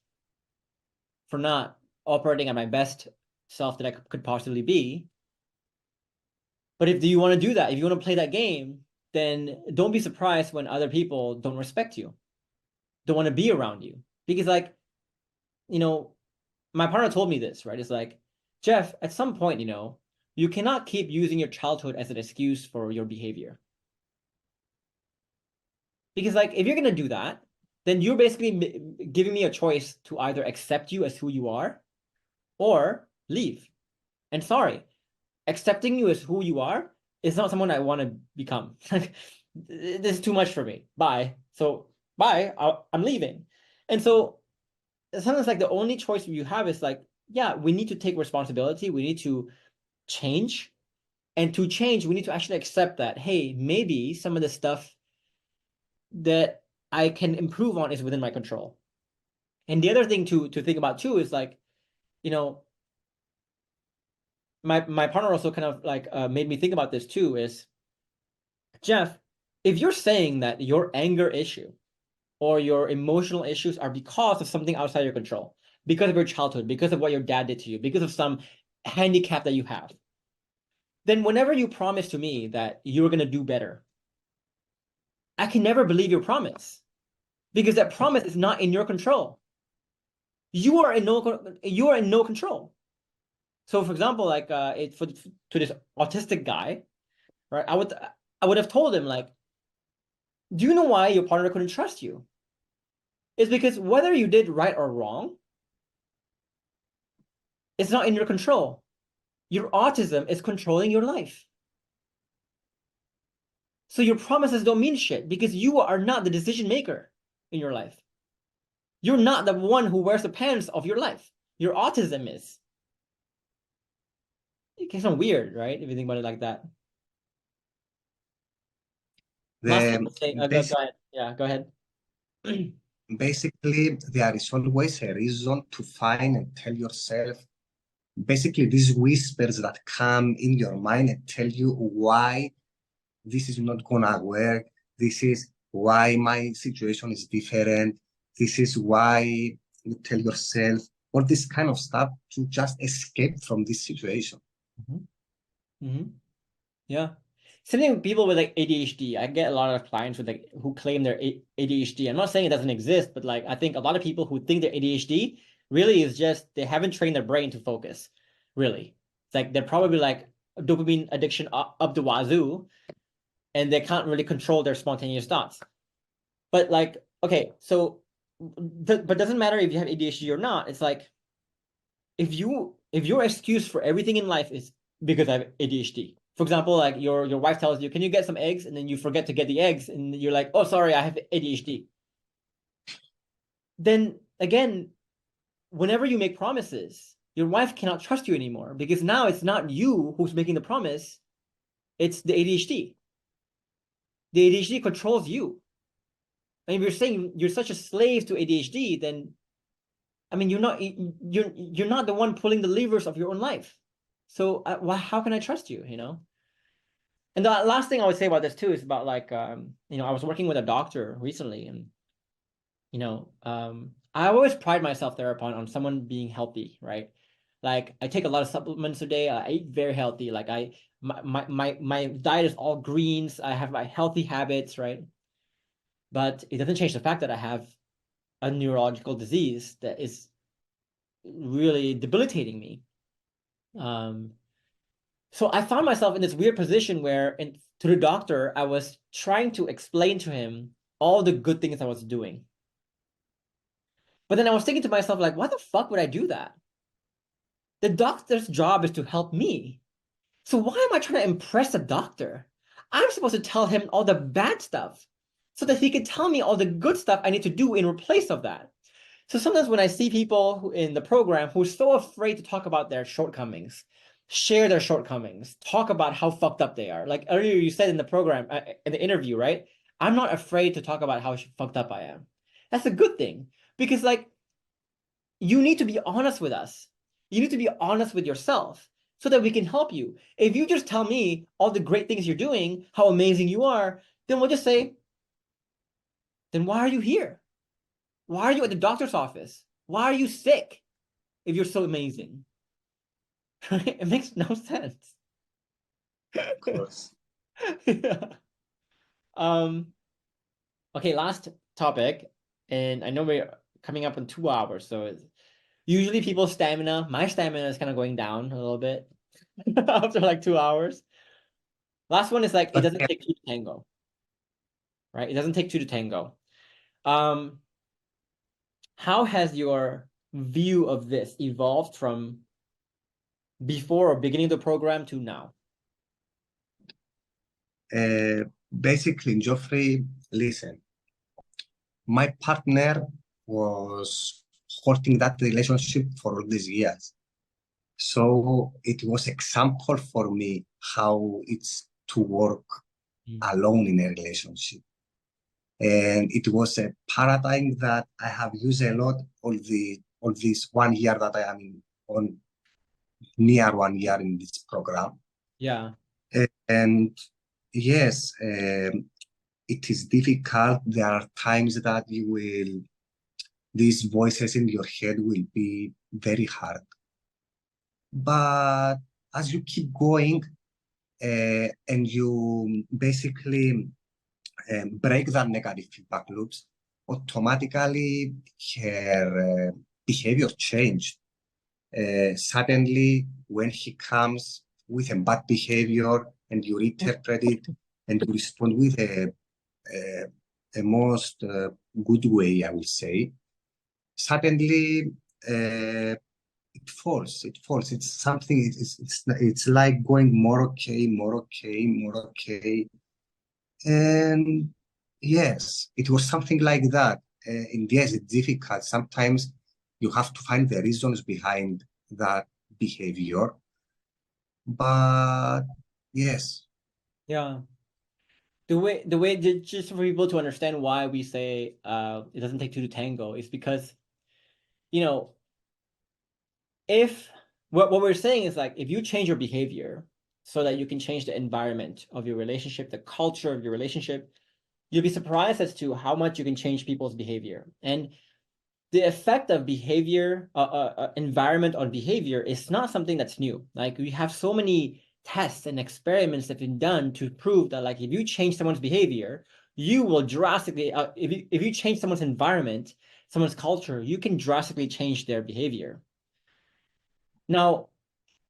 [SPEAKER 1] operating at my best self that I could possibly be. But if you want to do that, if you want to play that game, then don't be surprised when other people don't respect you, don't want to be around you. Because like, my partner told me this, right? It's like, Jeff, at some point, you cannot keep using your childhood as an excuse for your behavior. Because like, if you're going to do that, then you're basically giving me a choice to either accept you as who you are or leave. And sorry, accepting you as who you are is not someone I want to become. Like, this is too much for me. Bye. So bye. I'm leaving. And so sometimes like the only choice you have is like, yeah, we need to take responsibility. We need to change. And to change, we need to actually accept that, hey, maybe some of the stuff that I can improve on is within my control. And the other thing to think about too is like, my partner also kind of like made me think about this too is, Jeff, if you're saying that your anger issue or your emotional issues are because of something outside your control, because of your childhood, because of what your dad did to you, because of some handicap that you have, then whenever you promise to me that you're going to do better, I can never believe your promise because that promise is not in your control. You are in no control. So for example, like to this autistic guy, right? I would have told him like, do you know why your partner couldn't trust you? It's because whether you did right or wrong, it's not in your control. Your autism is controlling your life. So your promises don't mean shit because you are not the decision maker in your life. You're not the one who wears the pants of your life. Your autism is. It can sound weird, right? If you think about it like that. Last thing I would say, go ahead. Yeah, go ahead.
[SPEAKER 2] Basically, there is always a reason to find and tell yourself, basically these whispers that come in your mind and tell you why this is not gonna work, this is why my situation is different, this is why you tell yourself all this kind of stuff to just escape from this situation.
[SPEAKER 1] Mm-hmm. Mm-hmm. Yeah. Same thing with people with like ADHD. I get a lot of clients with like who claim they're ADHD. I'm not saying it doesn't exist, but like I think a lot of people who think they're ADHD really is just they haven't trained their brain to focus. Really. It's like they're probably like dopamine addiction up the wazoo, and they can't really control their spontaneous thoughts. But like, okay, so but doesn't matter if you have ADHD or not. It's like if your excuse for everything in life is because I have ADHD. For example, like your wife tells you, "Can you get some eggs?" and then you forget to get the eggs, and you're like, "Oh, sorry, I have ADHD." Then again, whenever you make promises, your wife cannot trust you anymore because now it's not you who's making the promise, it's the ADHD. The ADHD controls you. And if you're saying you're such a slave to ADHD, then I mean you're not the one pulling the levers of your own life. So how can I trust you? And the last thing I would say about this too is about like I was working with a doctor recently, and I always pride myself thereupon on someone being healthy, right? Like I take a lot of supplements a day. I eat very healthy. Like my diet is all greens. I have my healthy habits, right? But it doesn't change the fact that I have a neurological disease that is really debilitating me. So I found myself in this weird position where, to the doctor, I was trying to explain to him all the good things I was doing. But then I was thinking to myself, like, why the fuck would I do that? The doctor's job is to help me. So why am I trying to impress the doctor? I'm supposed to tell him all the bad stuff so that he can tell me all the good stuff I need to do in replace of that. So sometimes when I see people in the program who are so afraid to talk about their shortcomings, share their shortcomings, talk about how fucked up they are. Like earlier you said in the program, in the interview, right? I'm not afraid to talk about how fucked up I am. That's a good thing because like you need to be honest with us. You need to be honest with yourself so that we can help you. If you just tell me all the great things you're doing, how amazing you are, then we'll just say, then why are you here? Why are you at the doctor's office? Why are you sick if you're so amazing? It makes no sense.
[SPEAKER 2] Of course.
[SPEAKER 1] Yeah. Okay, last topic, and I know we're coming up on 2 hours, so usually people's stamina, my stamina is kind of going down a little bit after like 2 hours. Last one is like it doesn't
[SPEAKER 2] Okay.
[SPEAKER 1] take two to tango, right? It doesn't take two to tango. Um, how has your view of this evolved from before or beginning of the program to now?
[SPEAKER 2] Basically, Geoffrey, listen, my partner was holding that relationship for all these years. So it was example for me how it's to work alone in a relationship. And it was a paradigm that I have used a lot all this 1 year that I am on near 1 year in this program.
[SPEAKER 1] Yeah.
[SPEAKER 2] And yes, it is difficult. There are times that these voices in your head will be very hard. But as you keep going, and you basically break that negative feedback loops, automatically her behavior changed. Suddenly, when he comes with a bad behavior and you interpret it and you respond with a most good way, I will say, suddenly it falls. It falls. It's something. It's like going more okay, more okay, more okay. And yes, it was something like that. And yes, it's difficult. Sometimes you have to find the reasons behind that behavior. But yes,
[SPEAKER 1] Yeah. The way just for people to understand why we say it doesn't take two to tango is because, you know, if what we're saying is like if you change your behavior so that you can change the environment of your relationship, the culture of your relationship, you'll be surprised as to how much you can change people's behavior. And the effect of behavior, environment on behavior is not something that's new. Like we have so many tests and experiments that have been done to prove that like if you change someone's behavior, you will drastically, if you change someone's environment, someone's culture, you can drastically change their behavior. Now,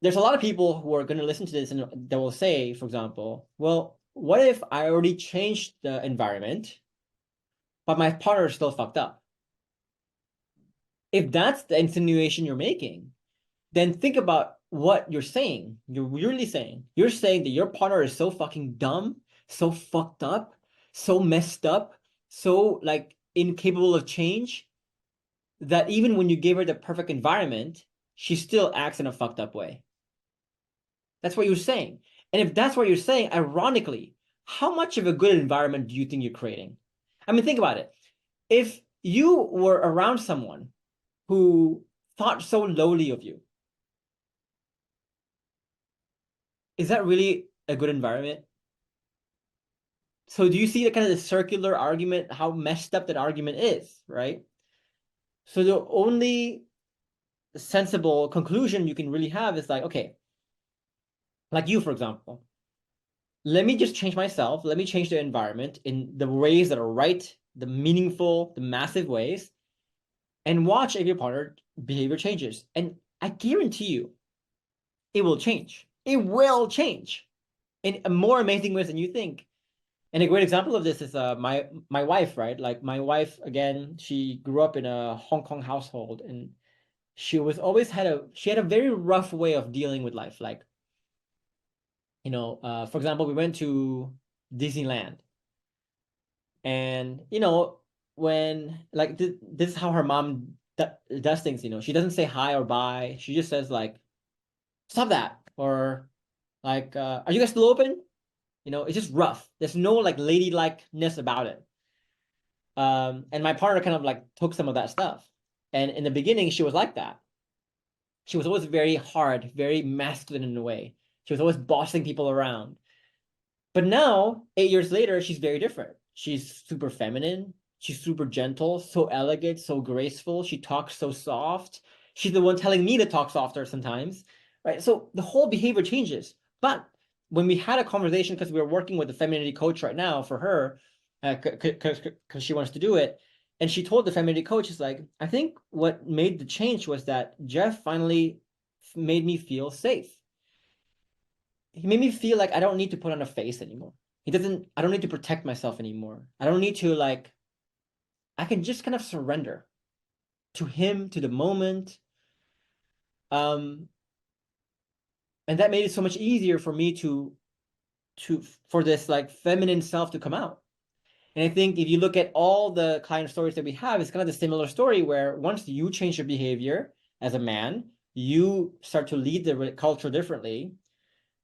[SPEAKER 1] there's a lot of people who are going to listen to this and they will say, for example, well, what if I already changed the environment, but my partner is still fucked up? If that's the insinuation you're making, then think about what you're saying. You're really saying, you're saying that your partner is so fucking dumb, so fucked up, so messed up, so like incapable of change that even when you give her the perfect environment, she still acts in a fucked up way. That's what you're saying. And if that's what you're saying, ironically, how much of a good environment do you think you're creating? I mean, think about it. If you were around someone who thought so lowly of you, is that really a good environment? So do you see the kind of the circular argument, how messed up that argument is, right? So the only sensible conclusion you can really have is like, okay, like you, for example, let me just change myself. Let me change the environment in the ways that are right, the meaningful, the massive ways, and watch if your partner behavior changes. And I guarantee you, it will change. It will change in more amazing ways than you think. And a great example of this is my wife, right? Like my wife, again, she grew up in a Hong Kong household, and she had a very rough way of dealing with life. Like, for example, we went to Disneyland, and when like this is how her mom does things. She doesn't say hi or bye. She just says like, "Stop that," or like, "Are you guys still open?" It's just rough. There's no like ladylikeness about it. And my partner kind of like took some of that stuff. And in the beginning, she was like that. She was always very hard, very masculine in a way. She was always bossing people around. But now, 8 years later, she's very different. She's super feminine. She's super gentle, so elegant, so graceful. She talks so soft. She's the one telling me to talk softer sometimes, right? So the whole behavior changes. But when we had a conversation, because we were working with the femininity coach right now for her, because she wants to do it, and she told the femininity coach, "Is like, I think what made the change was that Jeff finally made me feel safe. He made me feel like I don't need to put on a face anymore. I don't need to protect myself anymore. I don't need to like, I can just kind of surrender to him, to the moment. Um, and that made it so much easier for me for this like feminine self to come out. And I think if you look at all the kind of stories that we have, it's kind of the similar story where once you change your behavior as a man, you start to lead the culture differently.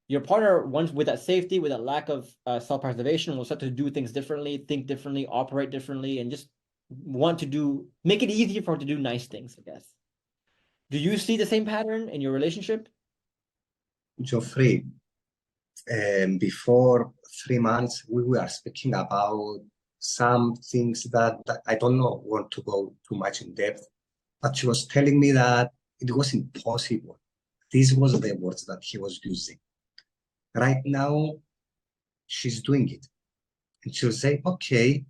[SPEAKER 1] Your partner, once with that safety, with that lack of self-preservation, will start to do things differently, think differently, operate differently, and just want to make it easier for her to do nice things, I guess. Do you see the same pattern in your relationship?
[SPEAKER 2] Geoffrey, before 3 months, we were speaking about some things that I don't know, want to go too much in depth, but she was telling me that it was impossible. These was the words that he was using. Right now, she's doing it. And she'll say, okay,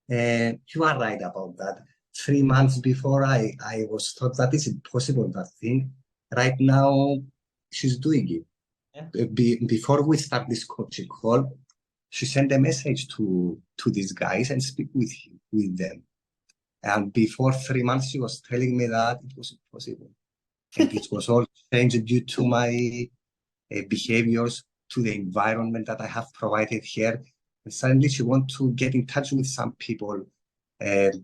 [SPEAKER 2] you are right about that. 3 months before, I was thought that is impossible, that thing. Right now, she's doing it.
[SPEAKER 1] Yeah.
[SPEAKER 2] Before we start this coaching call, she sent a message to these guys and speak with them. And before 3 months, she was telling me that it was impossible. And it was all changed due to my behaviors, to the environment that I have provided here. And suddenly she wants to get in touch with some people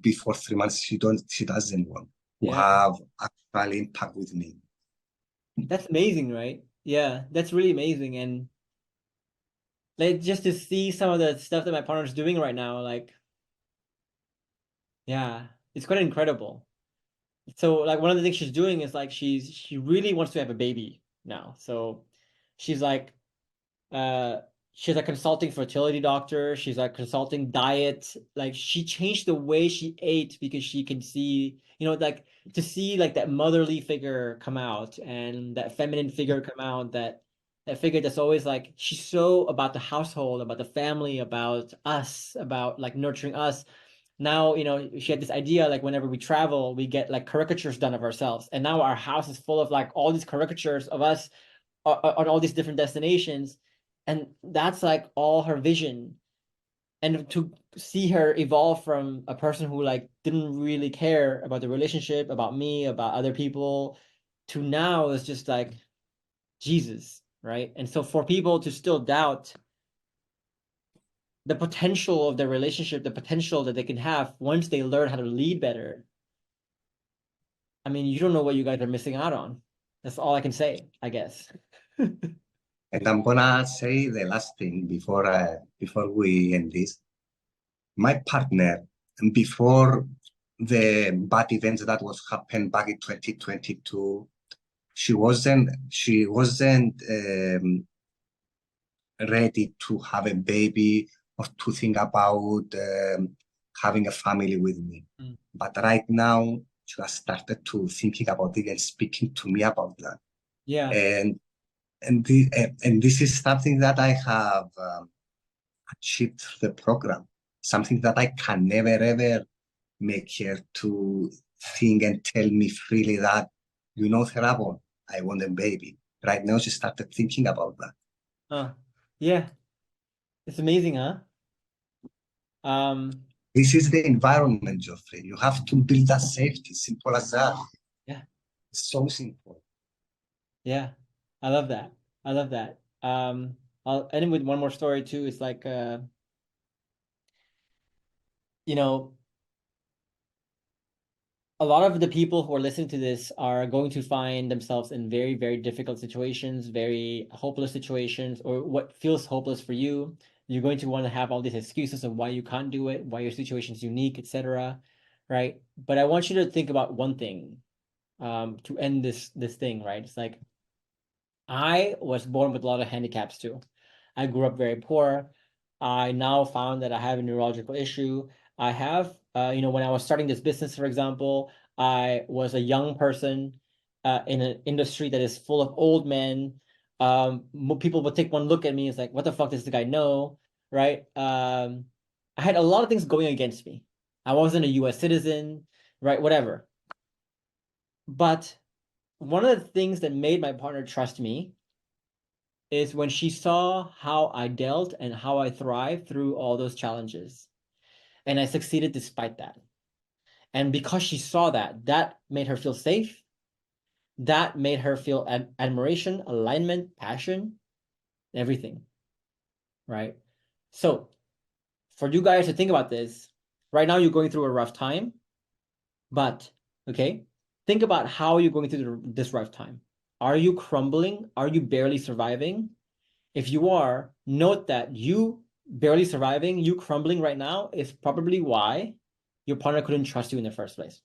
[SPEAKER 2] before 3 months. She doesn't want to
[SPEAKER 1] Yeah.
[SPEAKER 2] have actual impact with me.
[SPEAKER 1] That's amazing, right? Yeah, that's really amazing. And like just to see some of the stuff that my partner's doing right now, like, yeah, it's quite incredible. So like one of the things she's doing is like she really wants to have a baby now. So she's like uh she's like consulting fertility doctor, she's like consulting diet, like she changed the way she ate because she can see, like to see like that motherly figure come out and that feminine figure come out, that figure that's always like she's so about the household, about the family, about us, about like nurturing us. Now, she had this idea like whenever we travel, we get like caricatures done of ourselves. And now our house is full of like all these caricatures of us on all these different destinations. And that's like all her vision. And to see her evolve from a person who like didn't really care about the relationship, about me, about other people, to now is just like Jesus, right? And so for people to still doubt the potential of their relationship, the potential that they can have once they learn how to lead better, I mean, you don't know what you guys are missing out on. That's all I can say, I guess.
[SPEAKER 2] And I'm gonna say the last thing before we end this. My partner, before the bad events that was happened back in 2022, she wasn't ready to have a baby or to think about having a family with me.
[SPEAKER 1] Mm.
[SPEAKER 2] But right now, she has started to thinking about it and speaking to me about that.
[SPEAKER 1] Yeah.
[SPEAKER 2] And and this is something that I have achieved through the program. Something that I can never ever make her to think and tell me freely that, Therapon, I want a baby. Right now, she started thinking about that.
[SPEAKER 1] Yeah. It's amazing, huh? Um,
[SPEAKER 2] This is the environment, Geoffrey. You have to build that safety. Simple as that.
[SPEAKER 1] yeah.
[SPEAKER 2] It's so simple.
[SPEAKER 1] Yeah. I love that. I love that. I'll end with one more story too. It's like you know, a lot of the people who are listening to this are going to find themselves in very, very difficult situations, very hopeless situations, or what feels hopeless for you. You're going to want to have all these excuses of why you can't do it, why your situation is unique, etc. Right? But I want you to think about one thing. to end this thing, right? It's like I was born with a lot of handicaps too. I grew up very poor. I now found that I have a neurological issue. I have, when I was starting this business, for example, I was a young person in an industry that is full of old men. People would take one look at me. It's like, what the fuck does the guy know, right? I had a lot of things going against me. I wasn't a U.S. citizen, right? Whatever. But one of the things that made my partner trust me is when she saw how I dealt and how I thrived through all those challenges. And I succeeded despite that. And because she saw that, that made her feel safe. That made her feel admiration, alignment, passion, everything. Right? So, for you guys to think about this, right now you're going through a rough time, but okay, think about how you're going through this rough time. Are you crumbling? Are you barely surviving? If you are, note that you barely surviving, you crumbling right now is probably why your partner couldn't trust you in the first place.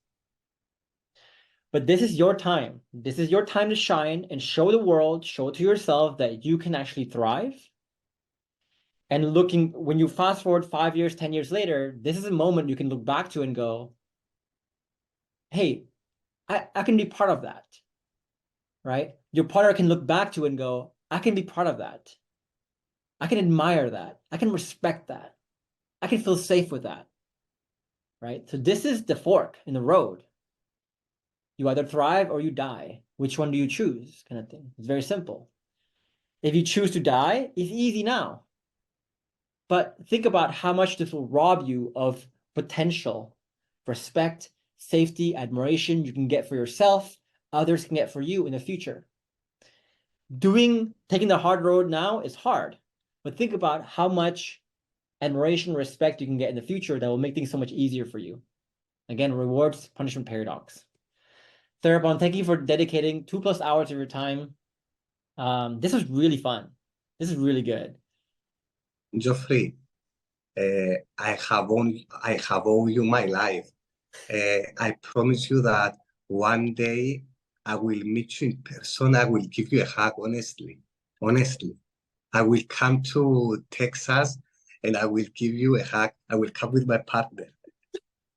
[SPEAKER 1] But this is your time. This is your time to shine and show the world, show to yourself that you can actually thrive. And when you fast forward 5 years, 10 years later, this is a moment you can look back to and go, hey, I can be part of that, right? Your partner can look back to and go, I can be part of that. I can admire that. I can respect that. I can feel safe with that, right? So this is the fork in the road. You either thrive or you die. Which one do you choose? Kind of thing. It's very simple. If you choose to die, it's easy now. But think about how much this will rob you of potential, respect, safety, admiration you can get for yourself, others can get for you in the future. Taking the hard road now is hard, but think about how much admiration, respect you can get in the future that will make things so much easier for you. Again, rewards, punishment paradox. Therapon, thank you for dedicating 2+ hours of your time. This was really fun. This is really good.
[SPEAKER 2] Geoffrey, I have owed you my life. I promise you that one day I will meet you in person. I will give you a hug, honestly. Honestly. I will come to Texas and I will give you a hug. I will come with my partner.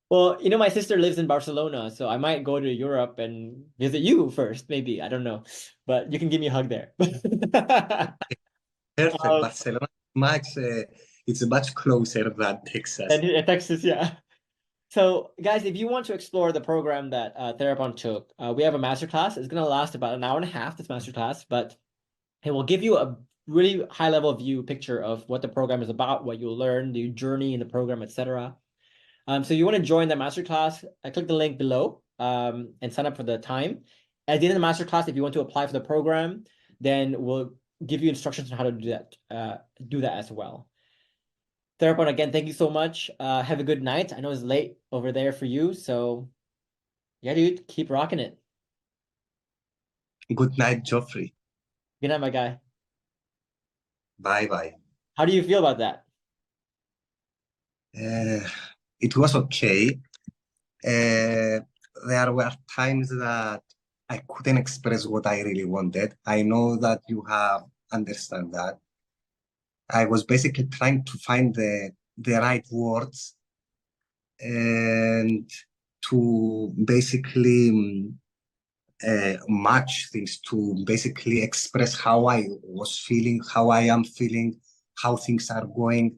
[SPEAKER 1] Well, my sister lives in Barcelona, so I might go to Europe and visit you first, maybe. I don't know. But you can give me a hug there.
[SPEAKER 2] Perfect. Barcelona it's much closer than Texas.
[SPEAKER 1] And Texas, yeah. So, guys, if you want to explore the program that Therapon took, we have a masterclass. It's going to last about an hour and a half, this masterclass, but it will give you a really high-level picture of what the program is about, what you'll learn, the journey in the program, etc. So you want to join the masterclass, click the link below and sign up for the time. At the end of the masterclass, if you want to apply for the program, then we'll give you instructions on how to do that as well. Therapon, again, thank you so much. Have a good night. I know it's late over there for you, so yeah, dude, keep rocking it.
[SPEAKER 2] Good night, Geoffrey.
[SPEAKER 1] Good night, my guy.
[SPEAKER 2] Bye-bye.
[SPEAKER 1] How do you feel about that?
[SPEAKER 2] It was okay. There were times that I couldn't express what I really wanted. I know that you have understand that. I was basically trying to find the right words and to basically match things, to basically express how I was feeling, how I am feeling, how things are going.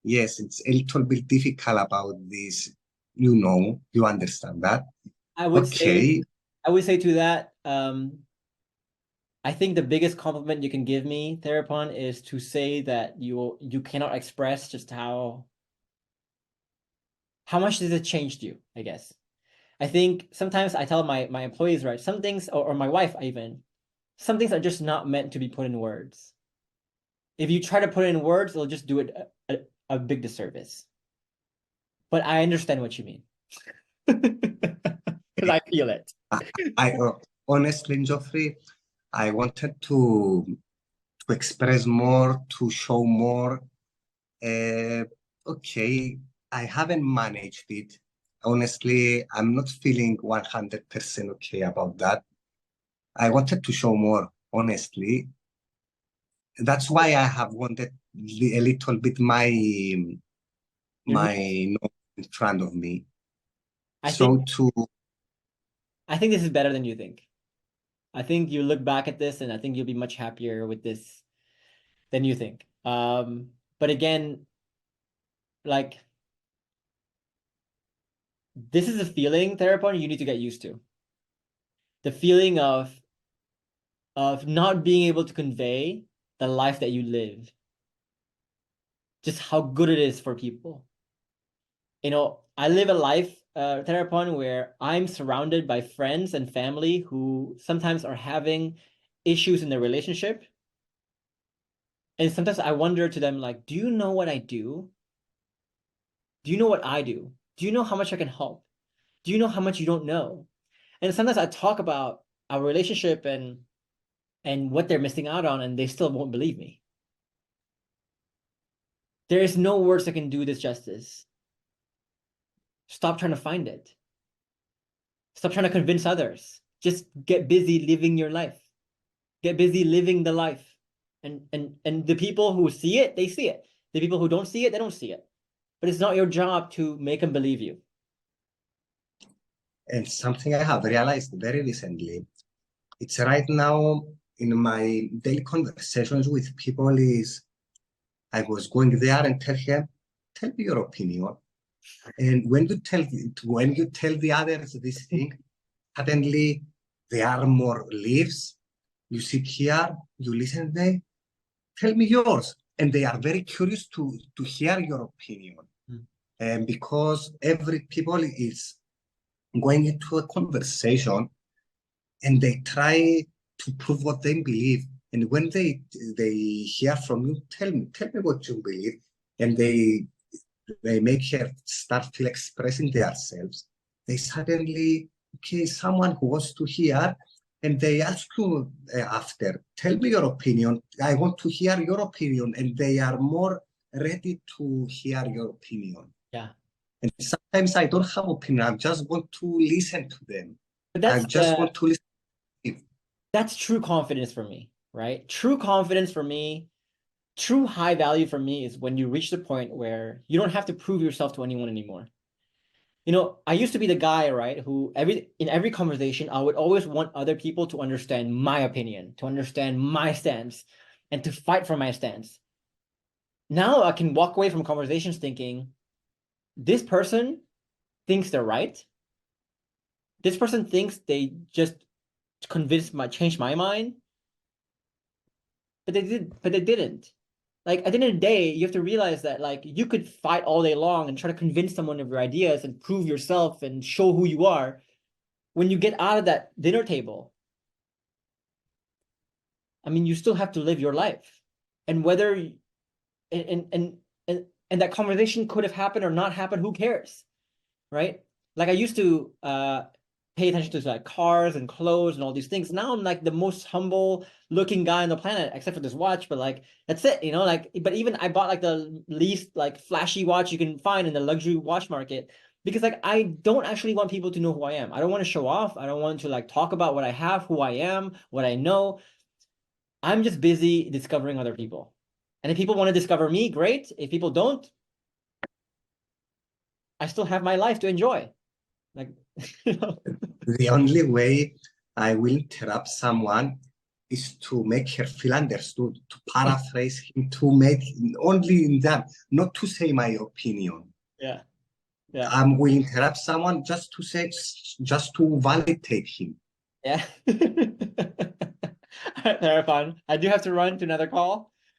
[SPEAKER 2] Yes, it's a little bit difficult about this. You understand that.
[SPEAKER 1] I would
[SPEAKER 2] Okay.
[SPEAKER 1] say to that, I think the biggest compliment you can give me, Therapon, is to say that you cannot express just how much has it changed you, I guess. I think sometimes I tell my employees, right, some things, or my wife even, some things are just not meant to be put in words. If you try to put it in words, it'll just do it a big disservice. But I understand what you mean. Because I feel it.
[SPEAKER 2] I honestly, Geoffrey, I wanted to express more, to show more. Okay, I haven't managed it. honestly, I'm not feeling 100% okay about that. I wanted to show more, honestly. That's why I have wanted a little bit my
[SPEAKER 1] Your
[SPEAKER 2] my
[SPEAKER 1] views.
[SPEAKER 2] notes in front of me.
[SPEAKER 1] I think
[SPEAKER 2] So to
[SPEAKER 1] I think this is better than you think. I think you look back at this and I think you'll be much happier with this than you think. But again, like this is a feeling, Therapon, you need to get used to. The feeling of not being able to convey the life that you live. Just how good it is for people. You know, I live a life, Therapon, where I'm surrounded by friends and family who sometimes are having issues in their relationship. And sometimes I wonder to them, like, do you know what I do? Do you know what I do? Do you know how much I can help? Do you know how much you don't know? And sometimes I talk about our relationship and what they're missing out on, and they still won't believe me. There is no words that can do this justice. Stop trying to find it. Stop trying to convince others. Just get busy living your life. Get busy living the life. And the people who see it, they see it. The people who don't see it, they don't see it. But it's not your job to make them believe you.
[SPEAKER 2] and something I have realized very recently, it's right now in my daily conversations with people is I was going there and tell me your opinion. And when you tell the others this thing, suddenly there are more leaves. You sit here, you listen, they tell me yours. And they are very curious to hear your opinion. And because every people is going into a conversation and they try to prove what they believe. And when they hear from you, tell me what you believe. And they make her start feel expressing themselves. They suddenly, okay, someone who wants to hear, and they ask you after, tell me your opinion. I want to hear your opinion, and they are more ready to hear your opinion.
[SPEAKER 1] Yeah.
[SPEAKER 2] And sometimes I don't have opinion. I just want to listen to them.
[SPEAKER 1] But
[SPEAKER 2] I just want to listen.
[SPEAKER 1] that's true confidence for me, right? True confidence for me, true high value for me is when you reach the point where you don't have to prove yourself to anyone anymore. You know, I used to be the guy, right, who in every conversation, I would always want other people to understand my opinion, to understand my stance, and to fight for my stance. Now I can walk away from conversations thinking, this person thinks they're right. This person thinks they just changed my mind, but they didn't. Like at the end of the day, you have to realize that like you could fight all day long and try to convince someone of your ideas and prove yourself and show who you are. When you get out of that dinner table, I mean, you still have to live your life. And whether and that conversation could have happened or not happened, who cares? Right? Like I used to pay attention to like cars and clothes and all these things. Now I'm like the most humble looking guy on the planet, except for this watch. But like that's it, you know. Like, but even I bought like the least like flashy watch you can find in the luxury watch market because like I don't actually want people to know who I am. I don't want to show off. I don't want to like talk about what I have, who I am, what I know. I'm just busy discovering other people. And if people want to discover me, great. If people don't, I still have my life to enjoy. Like, you know.
[SPEAKER 2] The only way I will interrupt someone is to make her feel understood, to paraphrase him, to make only in that, not to say my opinion.
[SPEAKER 1] Yeah. Yeah.
[SPEAKER 2] I will interrupt someone just to say, just to validate him.
[SPEAKER 1] Yeah. All right, Thereupon, I do have to run to another call.